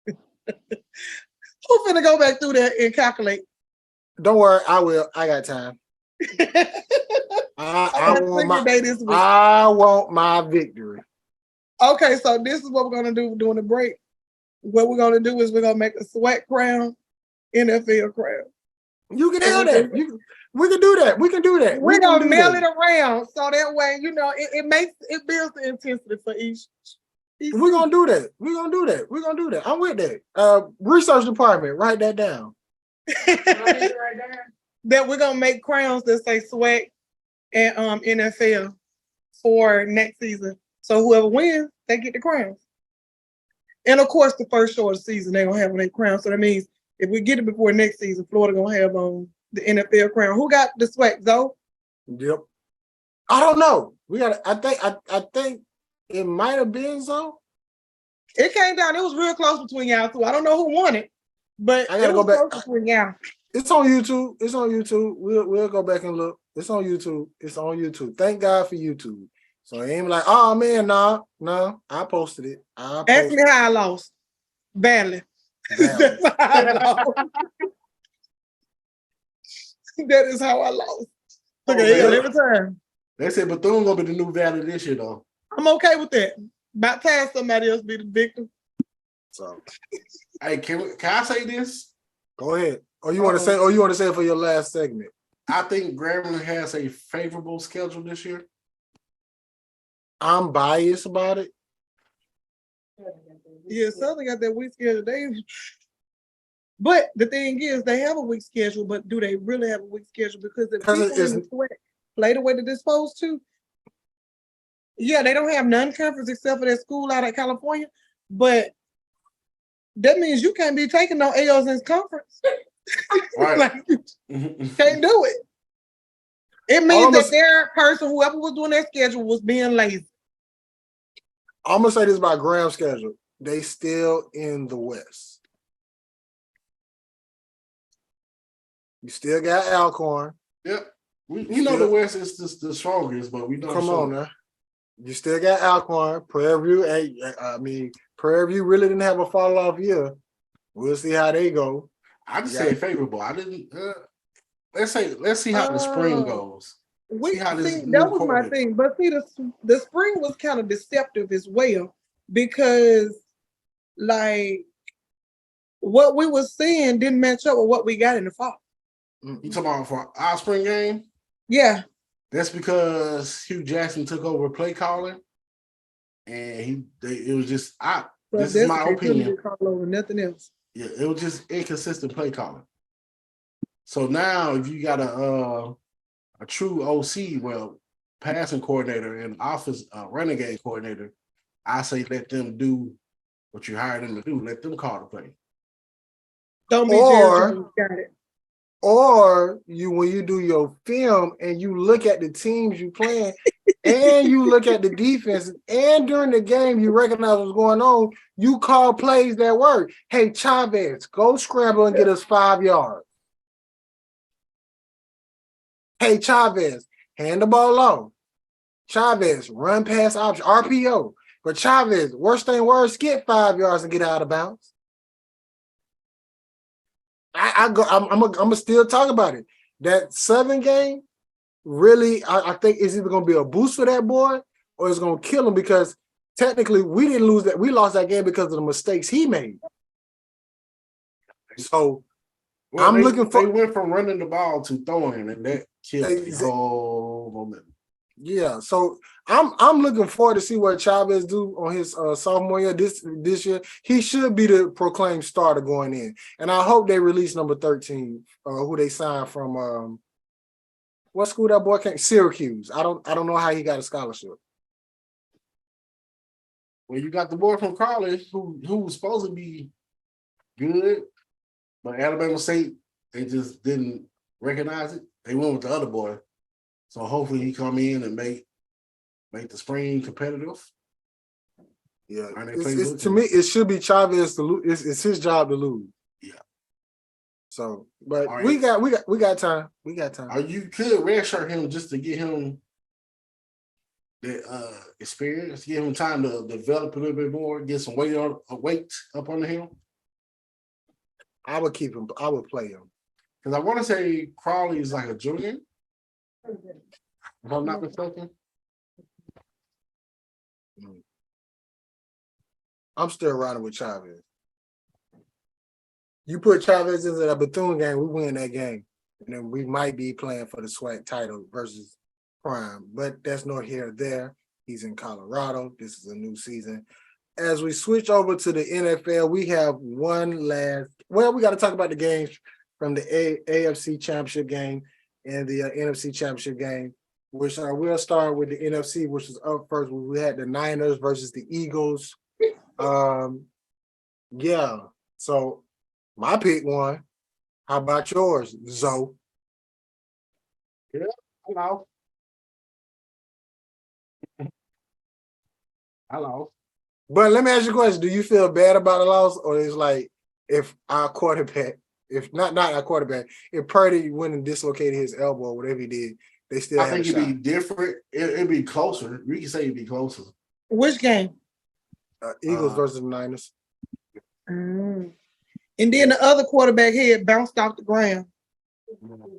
Who finna go back through that and calculate? Don't worry, I will. I got time. I want my victory. Okay, so this is what we're gonna do during the break. What we're gonna do is we're gonna make a SWAC crown, NFL crown. You can have that. We can do that. We can do that. We're gonna mail that. it around so that way, it builds the intensity for each. We're gonna do that. We're gonna do that. We're gonna do that. I'm with that. Research department, write that down. I'll be right there. that we're gonna make crowns that say SWAC and NFL for next season. So whoever wins, they get the crowns. And of course, the first show of the season, they're gonna have their crown. So that means if we get it before next season, Florida gonna have the NFL crown. Who got the SWAC, Zoe? Yep. I don't know. We got. I think it might have been so. It came down. It was real close between y'all two. I don't know who won it, but I gotta it was go back. close between y'all. It's on YouTube. It's on YouTube. We'll go back and look. It's on YouTube. It's on YouTube. Thank God for YouTube. So it ain't like, oh man, no, I posted it. Ask me how I lost. Badly. Badly. That's how I lost. That is how I lost. Okay, man. every time. They said Bethune gonna be the new Valley this year though. I'm okay with that. About time somebody else be the victim. So Hey, can I say this? go ahead. Or you want to say? Or you want to say it for your last segment? I think Grambling has a favorable schedule this year. I'm biased about it. Yeah, Southern got that week schedule. But the thing is, they have a week schedule, but do they really have a week schedule? Because if people in the SWAC play the way that they're supposed to, yeah, they don't have non-conference except for that school out of California, but that means you can't be taking no L's in conference. Right. Like, can't do it. It means that their person, whoever was doing their schedule, was being lazy. I'm gonna say this about Graham's schedule. They still in the West. You still got Alcorn. Yep. We know the West is the strongest, but we don't. Come on now. You still got Alcorn. Prairie View. Prairie View really didn't have a fall off year. We'll see how they go. I just say favorable. I didn't. Let's see how the spring goes. That was my thing. But see, the spring was kind of deceptive as well, because like what we were seeing didn't match up with what we got in the fall. You talking about for our spring game? Yeah. That's because Hugh Jackson took over play calling, and it was just this is my opinion. Over nothing else. Yeah, it was just inconsistent play calling. So now, if you got a true OC, well, passing coordinator and office running game coordinator, I say let them do what you hired them to do. Let them call the play. Don't be Jerry Jones. Got it. Or when you do your film and you look at the teams you playing and you look at the defense and during the game you recognize what's going on, you call plays that work. Hey, Chavez, go scramble and get us 5 yards. Hey, Chavez, hand the ball low. Chavez, run pass option, RPO. But Chavez, worst thing worse, get 5 yards and get out of bounds. I'm gonna still talk about it. That Southern game, really, I think is either gonna be a boost for that boy or it's gonna kill him, because technically we didn't lose that. We lost that game because of the mistakes he made. So they went from running the ball to throwing, and that killed the whole momentum. Yeah, so I'm looking forward to see what Chavez do on his sophomore year. This year, he should be the proclaimed starter going in, and I hope they release number 13, who they signed from. What school that boy came? Syracuse. I don't know how he got a scholarship. Well, you got the boy from college who was supposed to be good, but Alabama State, they just didn't recognize it. They went with the other boy. So hopefully he come in and make the spring competitive. Yeah, to me, it should be Chavez to lose. It's his job to lose. Yeah. So, but we got time. We got time. Or you could redshirt him just to get him the experience, give him time to develop a little bit more, get some weight up under him. I would keep him. I would play him because I want to say Crawley is like a junior. If I'm not mistaken. I'm still riding with Chavez. You put Chavez into that Bethune game, we win that game. And then we might be playing for the SWAC title versus Prime. But that's not here or there. He's in Colorado. This is a new season. As we switch over to the NFL, we have we got to talk about the games from the AFC Championship game and the NFC Championship game, which we'll start with the NFC, which is up first. We had the Niners versus the Eagles. Yeah. So my pick won. How about yours, Zoe? Hello. Hello. But let me ask you a question. Do you feel bad about the loss? Or is like if our quarterback, if not our quarterback, if Purdy went and dislocated his elbow or whatever he did, they still I had think a it'd be shot. different. It'd be closer. We can say it'd be closer. Which game? Eagles versus the Niners. And then the other quarterback head bounced off the ground.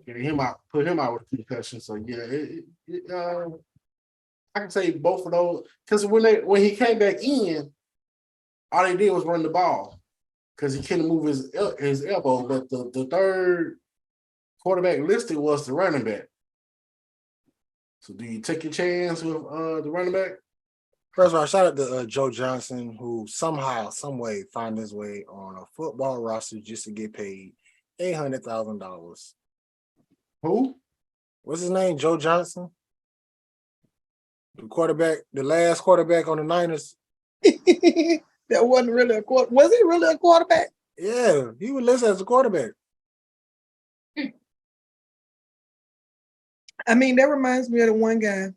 Get him out, put him out with concussion. So yeah, I can say both of those because when he came back in, all they did was run the ball because he couldn't move his elbow. But the third quarterback listed was the running back. So do you take your chance with the running back? First of all, shout out to Joe Johnson, who somehow, some way, found his way on a football roster just to get paid $800,000. Who? What's his name? Joe Johnson, the quarterback, the last quarterback on the Niners. That wasn't really a quarter. Was he really a quarterback? Yeah, he was listed as a quarterback. I mean, that reminds me of the one guy.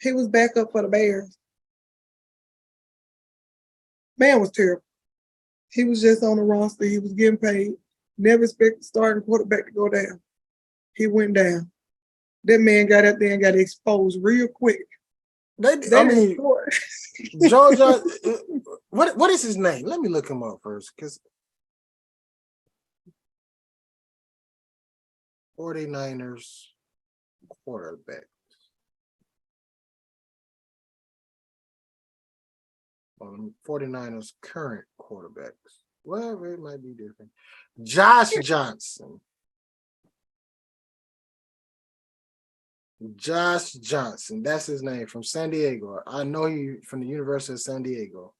He was backup for the Bears. Man was terrible. He was just on the roster. He was getting paid. Never expected starting quarterback to go down. He went down. That man got out there and got exposed real quick. Joe Johnson, what is his name? Let me look him up first, because 49ers quarterback. 49ers current quarterbacks. Well, it might be different. Josh Johnson. Josh Johnson. That's his name, from San Diego. I know he from the University of San Diego.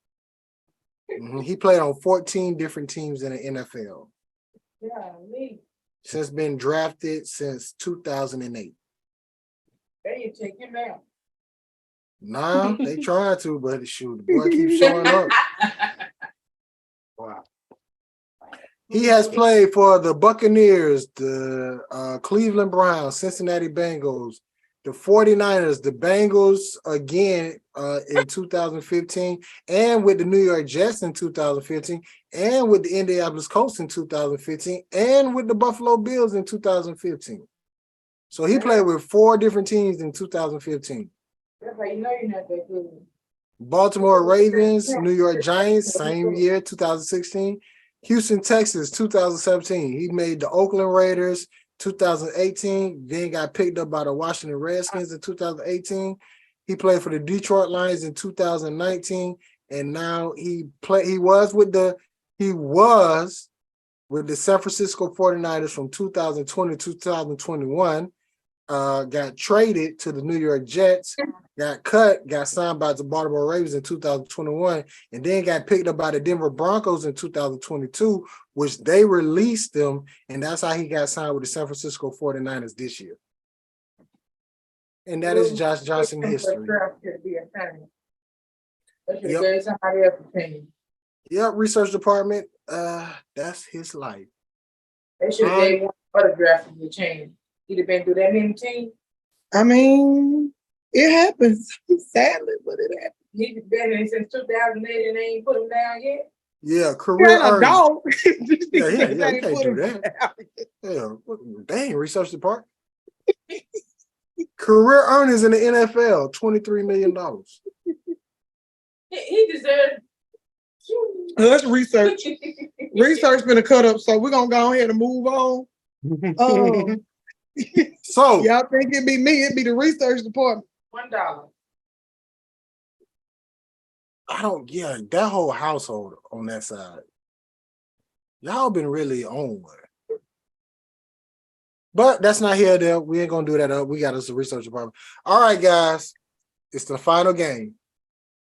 He played on 14 different teams in the NFL. Yeah, me. Since been drafted since 2008. There you take him down. Nah, they trying to, but shoot, the boy keeps showing up. Wow. He has played for the Buccaneers, the Cleveland Browns, Cincinnati Bengals, the 49ers, the Bengals again in 2015, and with the New York Jets in 2015, and with the Indianapolis Colts in 2015, and with the Buffalo Bills in 2015. So he played with 4 different teams in 2015. That's how you know you're not that good. Baltimore Ravens, New York Giants, same year, 2016. Houston, Texas, 2017. He made the Oakland Raiders, 2018. Then got picked up by the Washington Redskins in 2018. He played for the Detroit Lions in 2019, and now he was with the San Francisco 49ers from 2020 to 2021. Got traded to the New York Jets, got cut, got signed by the Baltimore Ravens in 2021, and then got picked up by the Denver Broncos in 2022, which they released him, and that's how he got signed with the San Francisco 49ers this year. And that is Josh Johnson history. Yep. Somebody else opinion. Yep, research department. That's his life. They should have gave one other draft to change. He'd have been through that many teams. I mean, it happens, sadly, but it happens. He's been in since 2008 and they ain't put him down yet. Yeah, career a dog. Yeah, you can't do that. Yeah, dang, research department. Career earnings in the NFL, $23 million. He deserved. Let's research. Research been a cut up, so we're gonna go ahead and move on. So y'all think it'd be me? It'd be the research department. $1. That whole household on that side. Y'all been really on one. But that's not here there. We ain't gonna do that up. We got us a research department. All right, guys. It's the final game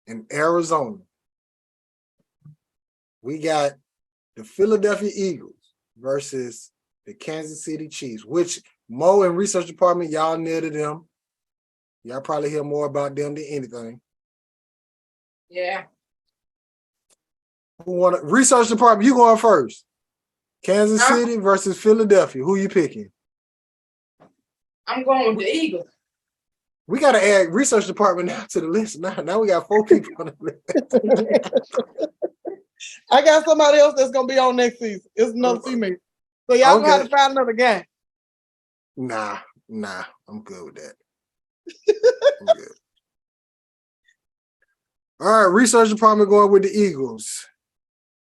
in Arizona. We got the Philadelphia Eagles versus the Kansas City Chiefs, which Mo and research department, y'all near to them. Y'all probably hear more about them than anything. Yeah. Who want to research department? You going first. Kansas Huh? City versus Philadelphia. Who you picking? I'm going with the Eagles. We got to add research department now to the list. Now we got 4 people on the list. I got somebody else that's gonna be on next season. It's another teammate. So y'all gonna have to find another guy. Nah, I'm good with that. I'm good. All right, research department going with the Eagles.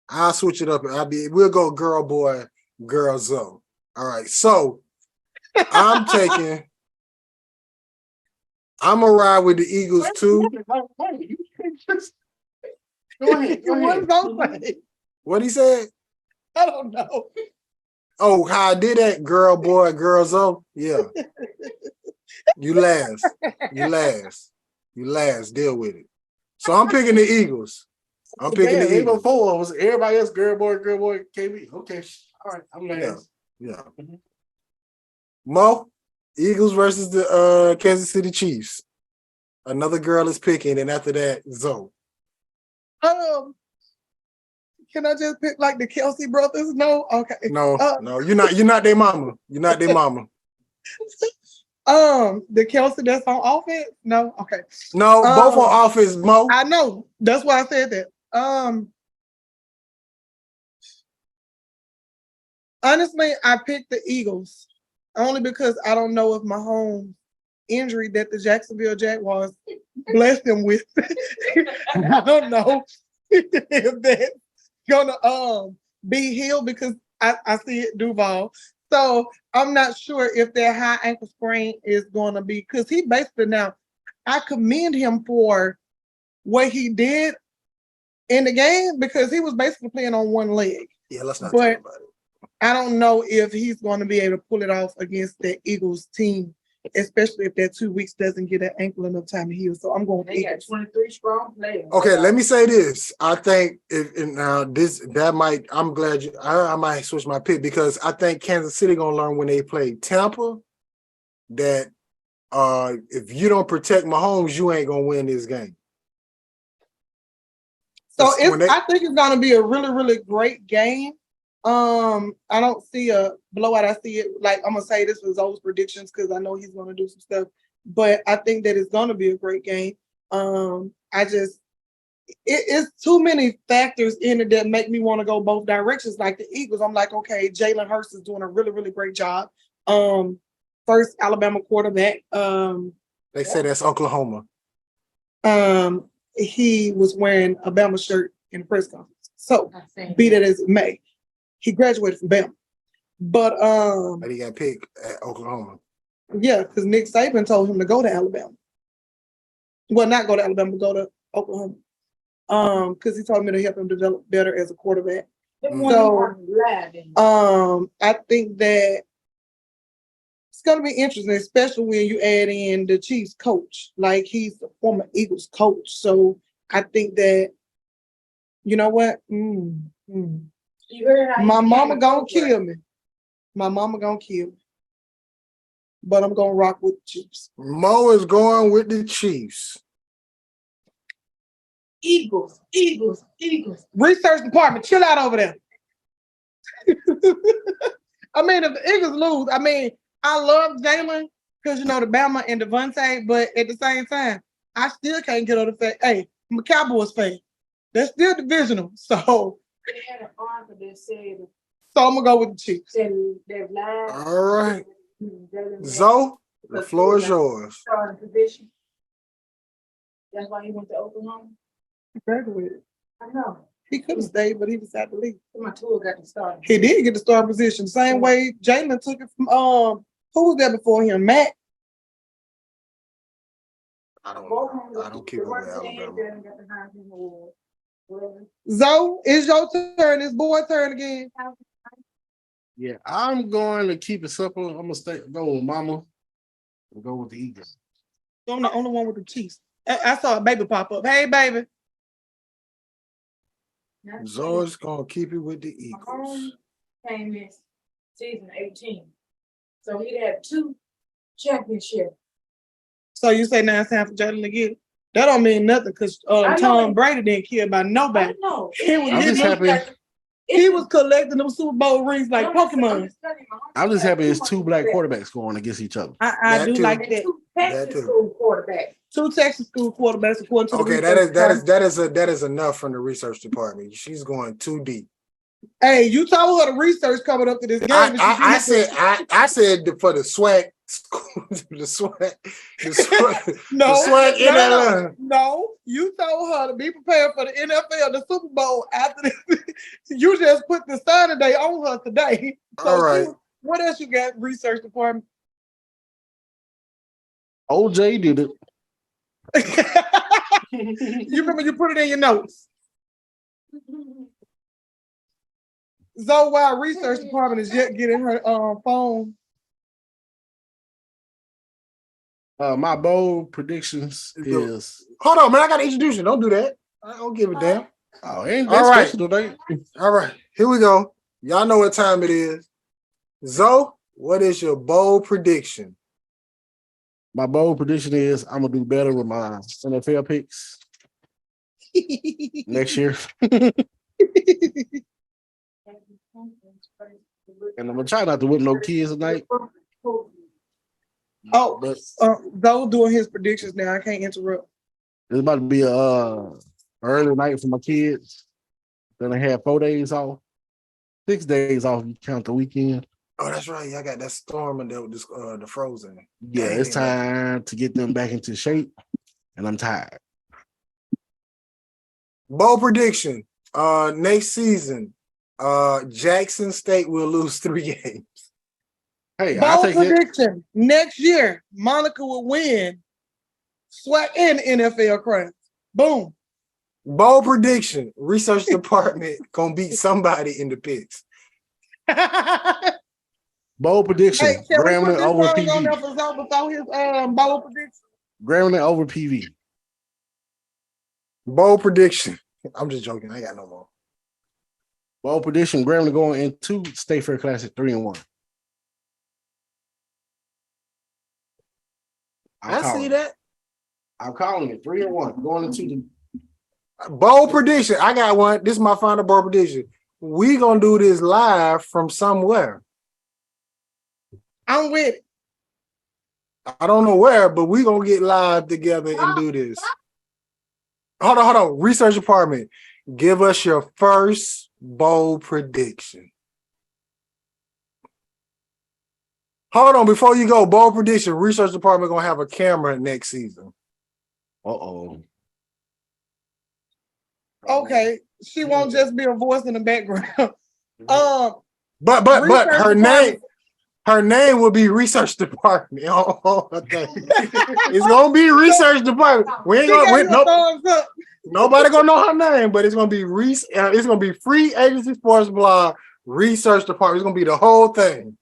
I'll switch it up. We'll go girl, boy, girl, Zoe. All right, so I'm gonna ride with the Eagles too. Go ahead. What he said? I don't know. Oh, how I did that, girl, boy, girl, Zoe. Yeah. You last. Deal with it. So I'm picking the Eagles. I'm picking the Eagles. 4 was everybody else, girl, boy, KB. Okay. All right. I'm last. Yeah. Mo, Eagles versus the Kansas City Chiefs. Another girl is picking, and after that, Zoe. Can I just pick like the Kelsey brothers? No, okay. No, you're not their mama. You're not their mama. The Kelsey that's on offense? No, okay. No, both on offense, Mo. I know. That's why I said that. Honestly, I picked the Eagles only because I don't know if Mahomes' injury that the Jacksonville Jaguars blessed him with. I don't know if that's gonna be healed because I see it Duval. So I'm not sure if that high ankle sprain is gonna be because he basically now I commend him for what he did in the game because he was basically playing on one leg. Yeah, let's not talk about it. I don't know if he's going to be able to pull it off against the Eagles team, especially if that 2 weeks doesn't get an ankle enough time to heal. So I'm going with They got Eagles. 23 strong players. Okay, let me say this. I think I'm glad I might switch my pick because I think Kansas City gonna learn when they play Tampa that if you don't protect Mahomes, you ain't gonna win this game. So I think it's going to be a really, really great game. I don't see a blowout. I see it like I'm gonna say this was Zoe's predictions because I know he's gonna do some stuff, but I think that it's gonna be a great game. It's too many factors in it that make me want to go both directions. Like the Eagles, I'm like, okay, Jalen Hurts is doing a really, really great job. First Alabama quarterback. They say that's Oklahoma. He was wearing a Bama shirt in the press conference. So be that as it may. He graduated from Bama. But he got picked at Oklahoma. Yeah, because Nick Saban told him to go to Alabama. Well, not go to Alabama, but go to Oklahoma. Because he told me to help him develop better as a quarterback. So I think that it's gonna be interesting, especially when you add in the Chiefs coach. Like he's the former Eagles coach. So I think that you know what? My mama gonna kill me. My mama gonna kill me. But I'm gonna rock with the Chiefs. Mo is going with the Chiefs. Eagles. Research department, chill out over there. I mean, if the Eagles lose, I love Jalen because the Bama and Devontae, but at the same time, I still can't get over the fact, hey, I'm a Cowboys fan. They're still divisional. So They had an article that said I'm gonna go with the Chiefs. All right. Zoe, the floor is yours. Starting position. That's why he went to Oklahoma. He graduated. I know. He could have stayed, but he decided to leave. My tour got to start. He did get the starting position. Same way Jalen took it from who was there before him? Matt. I don't keep up with Alabama. Zoe, it's your turn. It's boy turn again. Yeah, I'm going to keep it simple. I'm gonna go with Mama and go with the Eagles. I'm the only one with the Chiefs. I saw a baby pop up. Hey, baby. Zoe's gonna keep it with the Eagles. came in season 18. So he'd have 2 championships. So you say now it's time for Jalen to get it? That don't mean nothing because I know Tom it. Brady didn't care about I nobody. know. He was I'm just happy. He was collecting them Super Bowl rings like Pokemon. I'm just happy it's 2 black quarterbacks going against each other. I That do too. like that. 2 That Texas too. school quarterbacks. 2 Texas school quarterbacks according to the Okay, that is enough from the research department. She's going too deep. Hey, you told her the research coming up to this game. I said for the SWAC, the SWAC, no, the SWAC NFL. no, you told her to be prepared for the NFL, the Super Bowl after this. You just put the Saturday on her today. So All right. what else you got? Research department. OJ did it. You remember you put it in your notes. So while research department is yet getting her phone. My bold predictions is. Hold on, man. I got to introduce you. Don't do that. I don't give a damn. Oh, ain't All that right. special today? All right, here we go. Y'all know what time it is. Zoe, what is your bold prediction? My bold prediction is I'm gonna do better with my NFL picks next year, and I'm gonna try not to whip no kids tonight. Oh, But Zoe doing his predictions now. I can't interrupt. it's about to be a early night for my kids. Then I have 4 days off, 6 days off. You count the weekend. Oh, that's right. Y'all got that storm and the frozen. Yeah, Dang, it's time to get them back into shape, and I'm tired. Bold prediction. Next season, Jackson State will lose 3 games. Hey, I'll Bold take it. prediction. Next year, Monica will win SWAC and NFL crown. Boom. Bold prediction. Research department gonna beat somebody in the picks. Bold prediction. Hey, can we Grambling put this over song on there PV. for Zoe before his bold prediction? Grambling over PV. Bold prediction. I'm just joking. I ain't got no more. Bold prediction. Grambling going into State Fair Classic 3-1. I see that. I'm calling it 3-1. Going into the Bold prediction. I got one. This is my final bold prediction. We gonna do this live from somewhere. I'm with it. I don't know where, but we gonna get live together and do this. Hold on. Research department, give us your first bold prediction. Hold on, before you go, bold prediction. Research department gonna have a camera next season. uh-oh. Okay. She won't just be a voice in the background. But Research her name will be research department. Oh, okay. It's gonna be research department. We ain't gonna nobody gonna know her name, but it's gonna be it's gonna be Free Agency Sports Blog Research Department. It's gonna be the whole thing.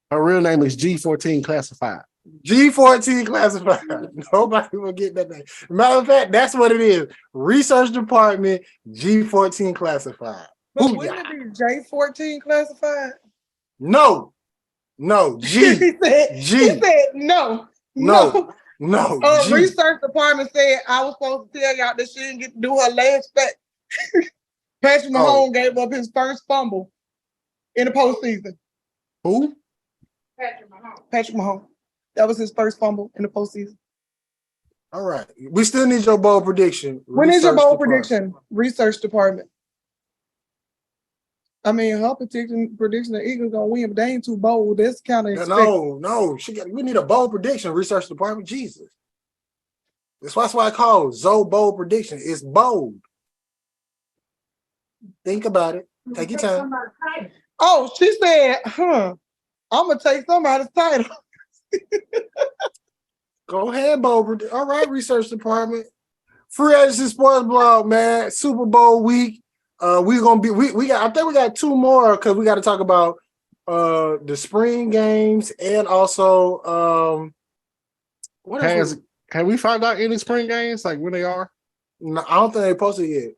Her real name is G14 Classified. G14 Classified. Nobody will get that name. Matter of fact, that's what it is. Research Department G14 Classified. But wouldn't it be J14 classified? No, G. He said no. G. Research department said I was supposed to tell y'all that she didn't get to do her last back. Patrick Mahomes gave up his first fumble in the postseason. Who? Patrick Mahomes. That was his first fumble in the postseason. All right. We still need your bold prediction. When is your bold Department. prediction? Research department. I mean, her prediction the Eagles gonna win, but they ain't too bold. That's kind of No. We need a bold prediction. Research department. Jesus. That's why I call Zoe bold prediction. It's bold. Think about it. Take your time. Oh, she said, I'm gonna take somebody's title. Go ahead, bold. All right, research department. Free Agency Sports Blog, man. Super Bowl week. We're gonna be we got. I think we got 2 more because we got to talk about the spring games and also what else? Have we found out any spring games like when they are? No, I don't think they posted yet.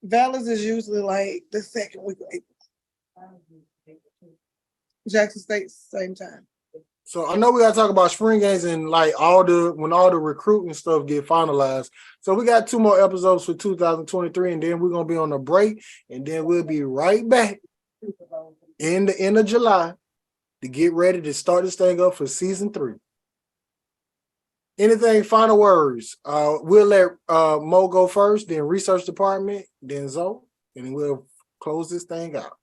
Valors is usually like the second week of April. Jackson State, same time. So I know we gotta talk about spring games and like when all the recruiting stuff get finalized. So we got 2 more episodes for 2023, and then we're gonna be on a break, and then we'll be right back in the end of July to get ready to start this thing up for season 3. Anything final words? We'll let Mo go first, then research department, then Zoe, and we'll close this thing out.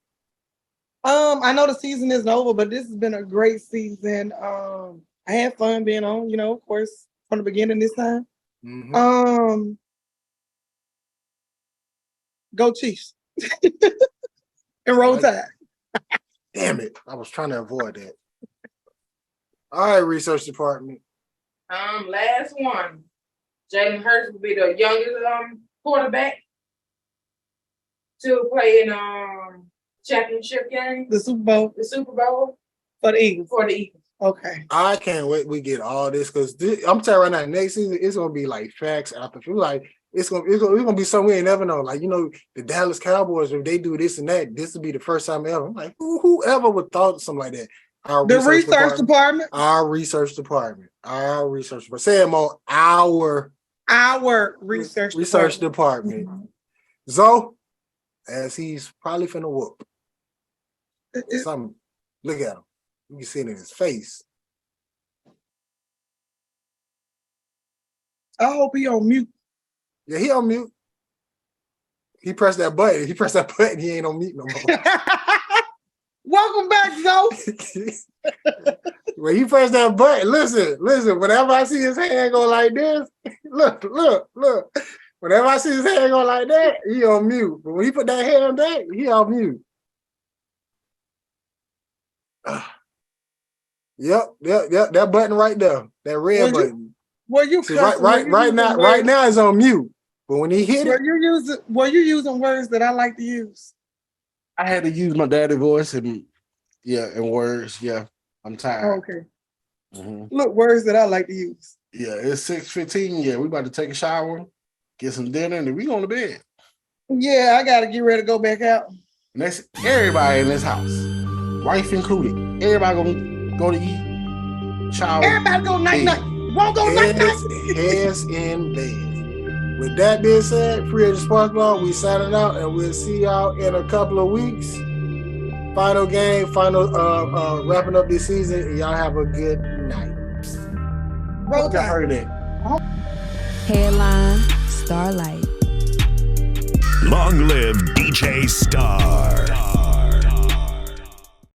I know the season isn't over, but this has been a great season. I had fun being on, of course, from the beginning this time. Mhm. Go Chiefs. And roll tide. Damn it. I was trying to avoid that. All right, research department. Last one. Jalen Hurts will be the youngest quarterback to play in championship game. The Super Bowl. The Super Bowl For the Eagles. for the Eagles. Okay. I can't wait. We get all this because I'm telling you right now, next season it's gonna be like facts after facts. Like it's gonna be something we ain't never know. Like the Dallas Cowboys, if they do this and that, this will be the first time ever. I'm like, whoever would thought something like that? The research department. Our research department. Say it more. Our research department. Zoe, as he's probably finna whoop. Something. Look at him. You can see it in his face. I hope he on mute. Yeah, he on mute. He pressed that button. He ain't on mute no more. Welcome back, Zoe. When he pressed that button, listen. Whenever I see his hand go like this, look. Whenever I see his hand go like that, he on mute. But when he put that hand back, he on mute. Yep. That button right there, that red button. See, right now it's on mute. But when he hit it, were you using words that I like to use? I had to use my daddy voice and words. Yeah, I'm tired. Okay. Mm-hmm. Look, words that I like to use. Yeah, it's 6:15. Yeah, we about to take a shower, get some dinner, and then we going to bed. Yeah, I gotta get ready to go back out. And that's everybody in this house, wife included. Everybody gonna go to eat, shower. Everybody go night. Won't go night. Heads in bed. With that being said, Free Agent Sports Ball, we signing out, and we'll see y'all in a couple of weeks. Final game, wrapping up this season, and y'all have a good night. Roll I heard that. Headline Starlight. Long live DJ Star.